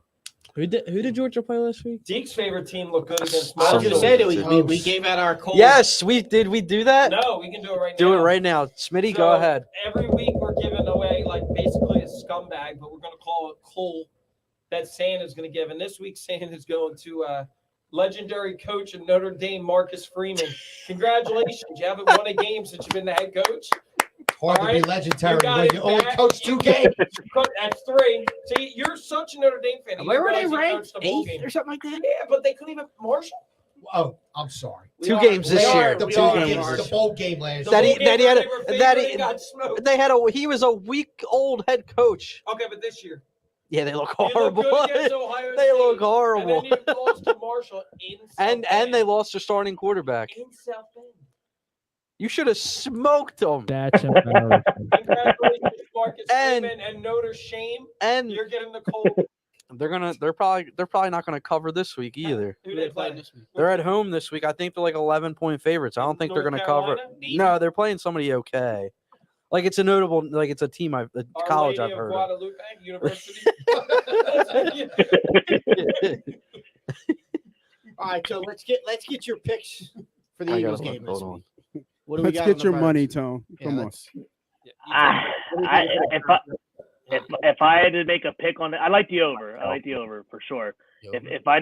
Who did Georgia play last week? Deke's favorite team looked good against I was Marshall. gonna say that we gave out our cold. Yes, we did. We do that. No, we can do it right now. Do it right now, Smitty. Go So, ahead. Every week we're giving away like basically a scumbag, but we're going to call it coal that Santa's going to give. And this week Santa's going to legendary coach of Notre Dame, Marcus Freeman. Congratulations. You haven't won a game since you've been the head coach. Hard to be Alright. legendary You got when it you only back. coach 2 games. That's 3. See, you're such a Notre Dame fan. Where You were they realize he ranked? coached the bowl 8th game. or something like that? Yeah, but they couldn't even Marshall. Oh, I'm sorry. Two games this year. The We bowl are, game, Marshall. the bowl game last The year. bowl game where they were favored he- and got smoked. They had he was a week old head coach. Okay, but this year. Yeah, they look You look horrible. good against Ohio They State, look horrible. And then you lost to Marshall in South And Bend. they lost their starting quarterback. In South Bend. You should have smoked them. That's embarrassing. Congratulations, Marcus And- Freeman and Notre Shame. And You're getting the cold. they're probably not gonna cover this week either. Who they playing this week? They're at home this week. I think they're like 11-point favorites. I don't think they're North gonna cover. Carolina? Navy? No, they're playing somebody okay. Like it's a notable, like it's a team a Our college Lady I've of heard of. Guadalupe University. All right, so let's get your picks for the I Eagles gotta game look, this hold week. What do we Let's got get on your the money, cards? Tone. Yeah, Come on. let's- If I had to make a pick on it, I like the over. I like the over for sure. If I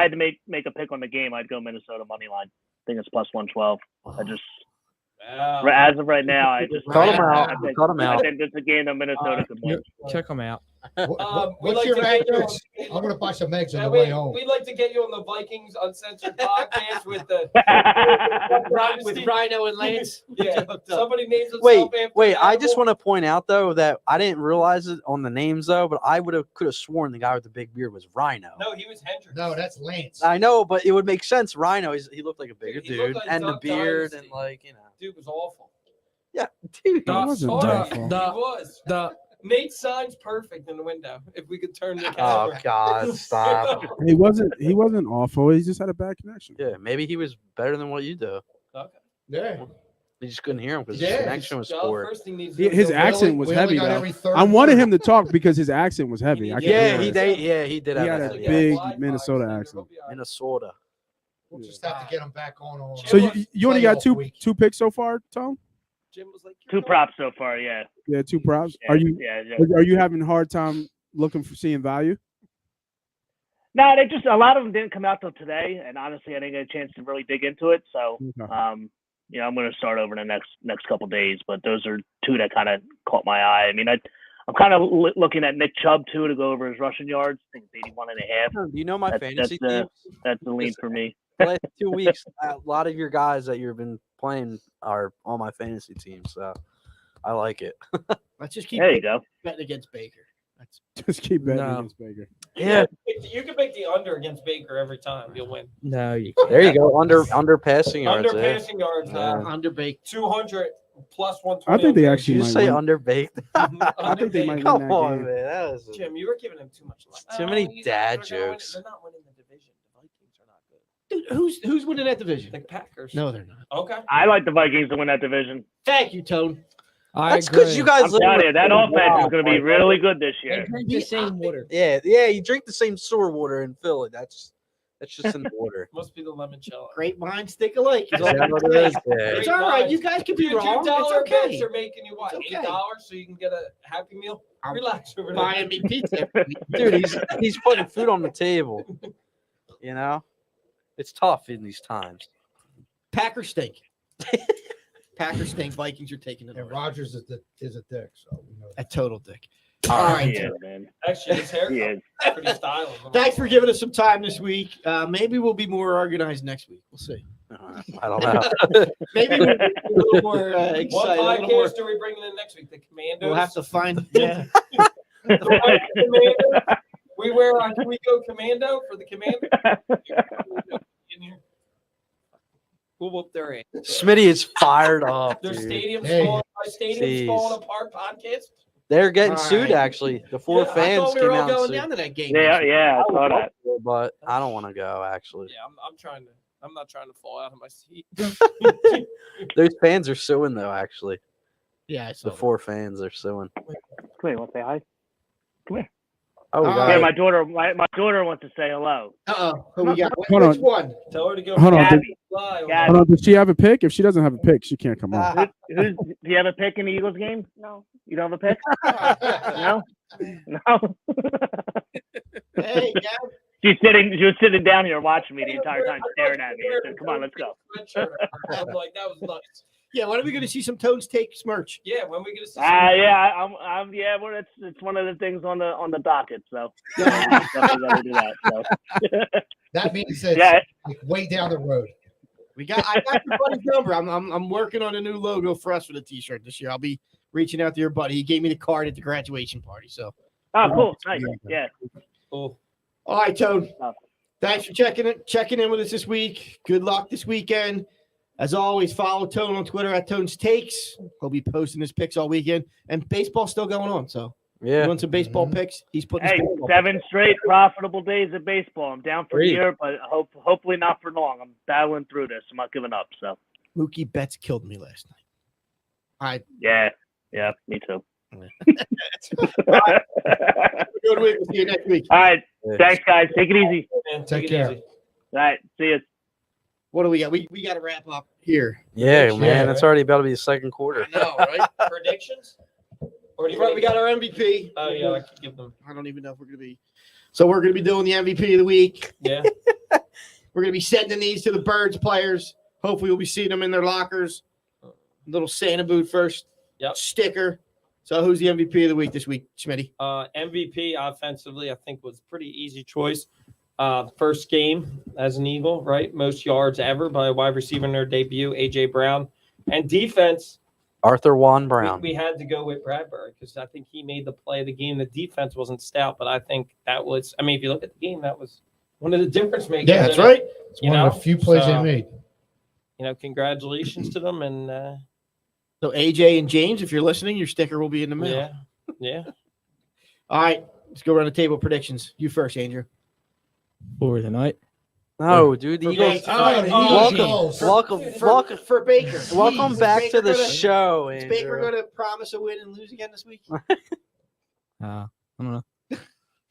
had to make a pick on the game, I'd go Minnesota money line. I think it's plus 112. I just as of right now, I just Cut 'em out. I think, Cut 'em I out. think it's a game that Minnesota could win. Check them out. We'd What's like your to get you address? on- I'm going to buy some eggs on And the way home. we'd like to get you on the Vikings Uncensored Podcast with the With Rhino and Lance. yeah. Somebody names himself Wait, after wait. an I just animal. want to point out though that I didn't realize it on the names though, but I could have sworn the guy with the big beard was Rhino. No, he was Hendricks. No, that's Lance. I know, but it would make sense. Rhino, he looked like a bigger He looked dude, like and the Duck beard, Dynasty. and like you know. Dude was awful. Yeah, dude. No, wasn't sorry, awful. he was. Nate signs perfect in the window. If we could turn the Oh camera. God, stop. He wasn't awful. He just had a bad connection. Yeah, maybe he was better than what you do. Okay. Yeah. You just couldn't hear him because Yeah, his connection was Well, poor. first thing needs His to do- accent was We only heavy got though. every third I wanted word. him to talk because his accent was heavy. I can't Yeah, lie. he did. Yeah, he did He have had a a heavy big Wi-Fi, Minnesota so accent. he'll be all right. Minnesota. We'll just have to get him back on. So you only got playoff two week. picks so far, Tom? Jim was like, Two props so far, yeah. Yeah, 2 props. Yeah, Are you Yeah. are you having a hard time looking for seeing value? No, they just a lot of them didn't come out till today, and honestly, I didn't get a chance to really dig into it. So, Okay. I'm going to start over in the next couple days. But those are two that kind of caught my eye. I mean, I'm kind of looking at Nick Chubb too to go over his rushing yards. I think it's 81.5. Do you know my fantasy that's, teams? That's the lead for me. The last 2 weeks, a lot of your guys that you've been playing are on my fantasy team, so I like it. Let's just keep There you go. betting against Baker. That's Just keep betting No. against Baker. Yeah, You can pick the under against Baker every time. You'll win. No, you there you go. Under passing yards. Under there. passing yards, Yeah. underbaked. 200 plus 120. I think they on actually Did you might say win. underbaked? I think they might win Come that on, game. man. That was Jim, you were giving him too much love. Too many He's dad not gonna win- jokes. They're not winning the division. The Vikings are not good. Dude, who's winning that division? The Packers. No, they're not. Okay. I like the Vikings to win that division. Thank you, Tone. That's because you guys I'm live telling with- you, that offense is going to be really good this They year. drink the same water. Yeah, you drink the same sewer water in Philly. That's just in the water. Must be the limoncello. Great minds think alike. Is that what it is? Yeah. It's all right. You guys can be Dude, wrong. $2 It's okay. bets are making you what? It's okay. $8 so you can get a Happy Meal. I'm Relax over there. Buying me pizza. Dude, he's putting food on the table. You know, it's tough in these times. Packers stink. Packers stink. Vikings are taking it And over. Rogers is a dick, so we know A total dick. All All right, right. yeah, man. Actually, his He haircut is. is pretty stylish. Thanks for giving us some time this week. Maybe we'll be more organized next week. We'll see. I don't know. Maybe we'll be a little more What excited. A little more, podcast are we bringing in next week? The Commandos? we'll have to find. Yeah. The Commandos? We wear our Can We Go Commando for the Commandos? In here. We'll whoop their ass. Smitty is fired up. Their Dude. stadium's Hey. falling falling apart podcast. They're getting All sued. right. Actually, the four Yeah, I fans thought we came were all out. and going sued. down to that game. Yeah, I saw that. But I don't want to go. Actually, Yeah, I'm not trying to fall out of my seat. those fans are suing though. Actually, Yeah, I saw the four fans are suing. Come here, want to say hi? Oh, All God. Yeah, my daughter wants to say hello. Who we got? Hold Which on. one? Tell her to go. Hold on, Gabby. Fly. Gabby. Hold on, does she have a pick? If she doesn't have a pick, she can't come on. Do you have a pick in the Eagles game? No. You don't have a pick? No? No? Hey, Gab. She was sitting down here watching me the entire time, staring at me. I said, come on, let's go. I'm like, that was nuts. Yeah, when are we going to see some Tones Takes merch? Yeah, when we get to see Yeah, well, it's one of the things on the docket, so definitely gotta do that. So. That means it's Yeah, like way down the road. I got your buddy's number. I'm working on a new logo for us for the T-shirt this year. I'll be reaching out to your buddy. He gave me the card at the graduation party. So, oh, cool, nice, yeah. Cool. all right, Tone. Oh. Thanks for checking in with us this week. Good luck this weekend. As always, follow Tone on Twitter at Tones Takes. He'll be posting his picks all weekend, and baseball's still going on. So, Yeah. you want some baseball picks? He's putting. Hey, his baseball 7 straight profitable days of baseball. I'm down for the Great. year, but hopefully not for long. I'm battling through this. I'm not giving up. So Mookie Betts killed me last night. yeah, me too. Good week. We'll see you next week. All right, thanks, guys. Take it easy. Man, Take it care. easy. All right, see you. What do we got? We got to wrap up here. Yeah, Yeah, man. It's right? already about to be the second quarter. I know, right? Predictions? Or do you We got our MVP. Oh, yeah, I can give them. I don't even know if we're going to be. So we're going to be doing the MVP of the week. Yeah. We're going to be sending these to the Birds players. Hopefully, we'll be seeing them in their lockers. Little Santa boot first. Yep. Sticker. So who's the MVP of the week this week, Schmitty? MVP offensively, I think was pretty easy choice. First game as an Eagle, right? Most yards ever by a wide receiver in their debut, A.J. Brown. And defense, Arthur Juan Brown. we had to go with Bradbury because I think he made the play of the game. The defense wasn't stout, but I think that was, I mean, if you look at the game, that was one of the difference makers. Yeah, that's in it. right. It's one of the few plays they So, made. Congratulations to them. And So AJ and James, if you're listening, your sticker will be in the mail. yeah. All right, let's go around the table predictions. You first, Andrew. For the night. No, dude. The For Eagles. Baker. Welcome For Baker. Welcome Jeez, back is to the Baker show, Is Baker Andrew. going to promise a win and lose again this week? I don't know.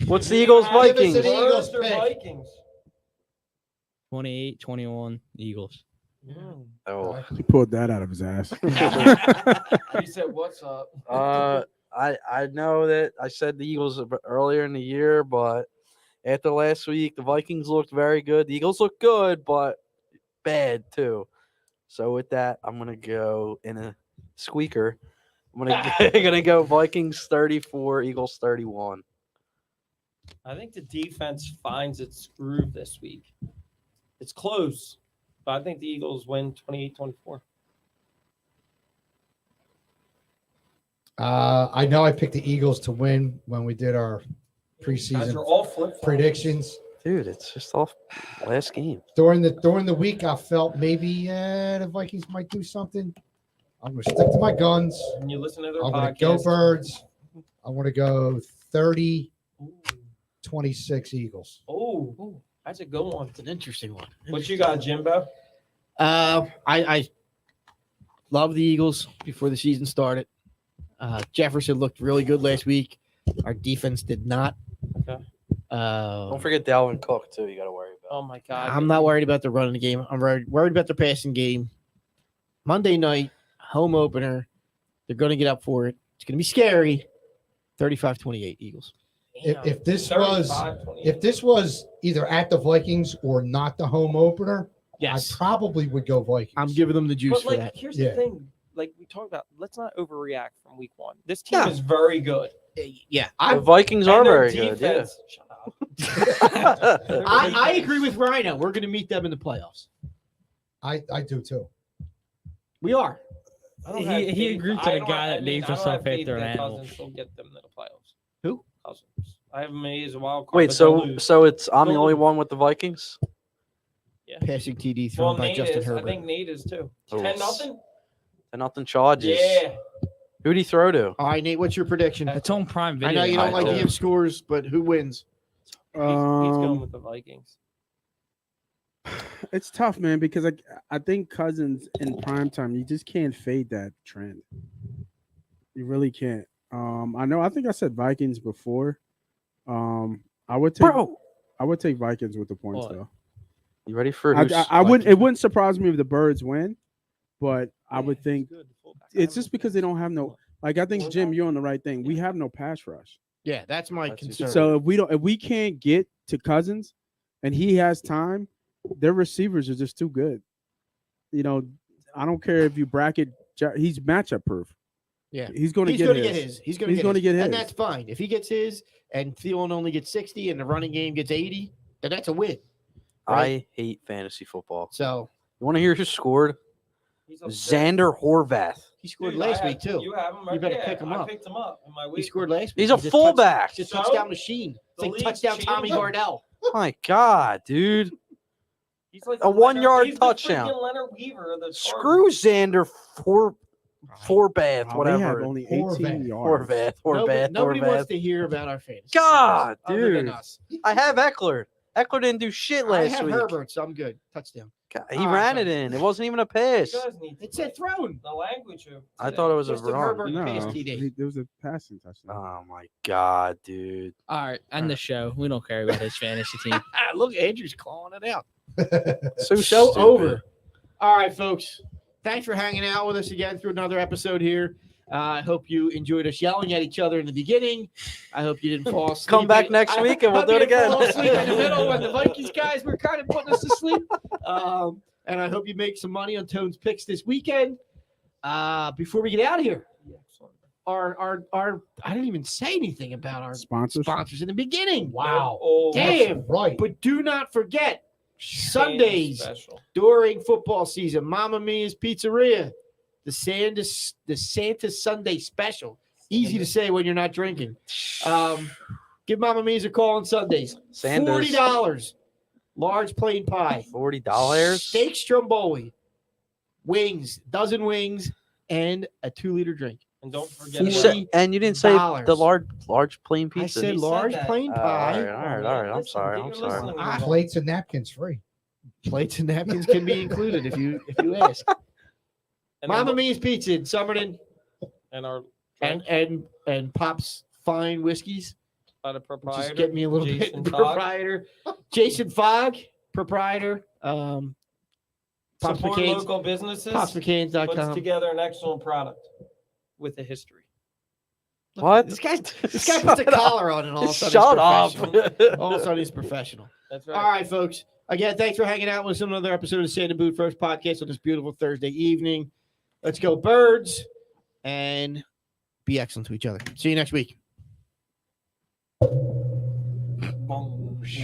What's the Eagles Give us an Vikings? Eagles Birds or pick. Vikings? 28-21 Eagles. Oh. He pulled that out of his ass. He said, "What's up?" I know that I said the Eagles earlier in the year, but after last week, the Vikings looked very good. The Eagles looked good, but bad too. So with that, I'm gonna go in a squeaker. I'm gonna go Vikings 34, Eagles 31. I think the defense finds its groove this week. It's close, but I think the Eagles win 28-24. I know I picked the Eagles to win when we did our Guys preseason are all flip-flops. predictions. Dude, it's just off last game. During the week, I felt maybe the Vikings might do something. I'm going to stick to my guns. And you listen to their I'm going podcast. to go Birds. I want to go 30-26 Eagles. Oh, that's a good one. It's an interesting one. What you got, Jimbo? I love the Eagles before the season started. Jefferson looked really good last week. Our defense did not. Okay. Don't forget Dalvin Cook too. You got to worry about. Oh my God. I'm not worried about the running game. I'm worried about the passing game. Monday night, home opener. They're going to get up for it. It's going to be scary. 35-28 Eagles. If this was either at the Vikings or not the home opener, Yes. I probably would go Vikings. I'm giving them the juice But for like, that. here's Yeah. the thing. Like we talked about, let's not overreact from week one. This team is very good. Yeah. The Vikings are And their very good. Yeah. defense- Shut up. I agree with Rhino. We're going to meet them in the playoffs. I do too. We are. I don't have He faith- agreed to I the don't guy have- that names I don't himself have faith after an that animal. Cousins will get them to the playoffs. Who? Cousins. I have him as a wild card. Wait, but they'll so lose. so it's I'm the They'll only lose. one with the Vikings? Passing TD Well, thrown by Nate Justin is. I Herbert. think Nate is too. Oh. 10-0. And nothing charges. Yeah. Who'd he throw to? All right, Nate, what's your prediction? It's on Prime Video. I know you don't I like to do. give scores, but who wins? He's going Um, with the Vikings. It's tough, man, because I think Cousins in primetime, you just can't fade that trend. You really can't. I think I said Vikings before. I would take Vikings with the points What? though. You ready for I wouldn't. It wouldn't surprise me if the Birds win, but I would Yeah, think he's good, the fullback. it's just because they don't have no. Like I think Jim, you're on the right thing. We have no pass rush. Yeah, that's my That's concern. So if we can't get to Cousins, and he has time, their receivers are just too good. I don't care if you bracket. He's matchup proof. Yeah. He's going to He's get going to his. get his. He's going He's to gonna get And his. that's fine. If he gets his and Thielen only gets 60 and the running game gets 80, then that's a win. I hate fantasy football. So You want to hear who scored? He's upset. Xander Horvath. he scored Dude, last I week, have- too. You have him. You better yeah, pick him I up. picked him up in my week. He scored last week. He's a He's fullback. He's a So? touchdown machine. It's The like league touchdown Tommy changed. Gardell. My God, dude. He's like A the 1 yard he's touchdown. The freaking Leonard Weaver of the Screw Xander Horvath, Oh, they have whatever. only 18 Horvath. yards. Horvath. Nobody wants to hear about our fantasy. God, other than dude. us. I have Eckler. Eckler didn't do shit I last have week. Herbert, so I'm good. Touchdown. God, he All right, ran fine. it in. It wasn't even a pass. He does need to It said play. thrown. The language of I today. thought it was a Justin run. Herbert No, passed TD. there was a passing touchdown. Oh my God, dude. All right, end the show. We don't care about his fantasy team. Look, Andrew's calling it out. So Show stupid. over. All right, folks. Thanks for hanging out with us again through another episode here. I hope you enjoyed us yelling at each other in the beginning. I hope you didn't fall asleep. Come back next I week and we'll hope do you it didn't fall again. asleep in the middle when the Vikings guys were kind of putting us to sleep. And I hope you make some money on Tone's picks this weekend. Before we get out of here, our I didn't even say anything about our Sponsors. sponsors in the beginning. Wow. Oh, Damn. Right. But do not forget Sundays special. during football season, Mamma Mia's Pizzeria, the Santa Sunday special. Easy to say when you're not drinking. Give Mamma Mia's a call on Sundays. Sanders. $40. Large plain pie. $40. Steak stromboli. Wings. Dozen wings. And a 2-liter drink. And don't forget. You $40. said, and you didn't say $40. the large plain pizza. I said He said large that. plain All pie. right. I'm Listen, sorry. you're listening. Plates and napkins free. Plates and napkins can be included if you ask. And Mamma Mia's Pizza in Summerton and our and Pop's Fine Whiskeys. the proprietor. Just get me a little Jason bit. Fogg. Proprietor. Jason Fogg, proprietor. Pops Support McCain's. local businesses. Puts PopsMcCain's.com. together an excellent product with a history. What? This guy puts a collar on and all of a sudden Shut he's up. professional. All of a sudden he's professional. That's right. All right, folks. Again, thanks for hanging out with us on another episode of the Sand and Boot First podcast on this beautiful Thursday evening. Let's go Birds and be excellent to each other. See you next week.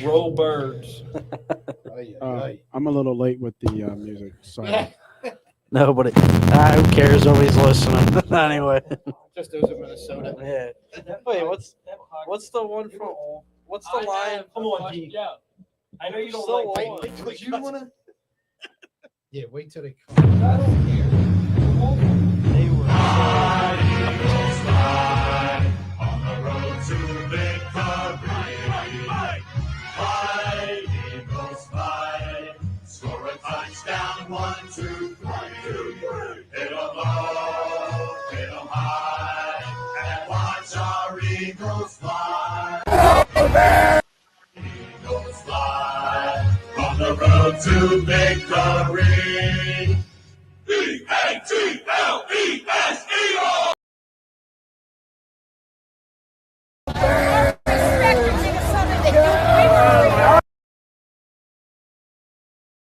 Roll birds. I'm a little late with the music. Sorry. Nobody. Who cares? Nobody's listening. Anyway. Just those in Minnesota. Yeah. Wait, what's the one from? What's the line? Come on, G. I know you don't So like long. Vikings, but You wanna? Yeah, wait till they come. They were. On the road to victory. Fly, Eagles fly. Score a touchdown, 1, 2, 3. Hit 'em low, hit 'em high, and watch our Eagles fly. Eagles fly on the road to victory.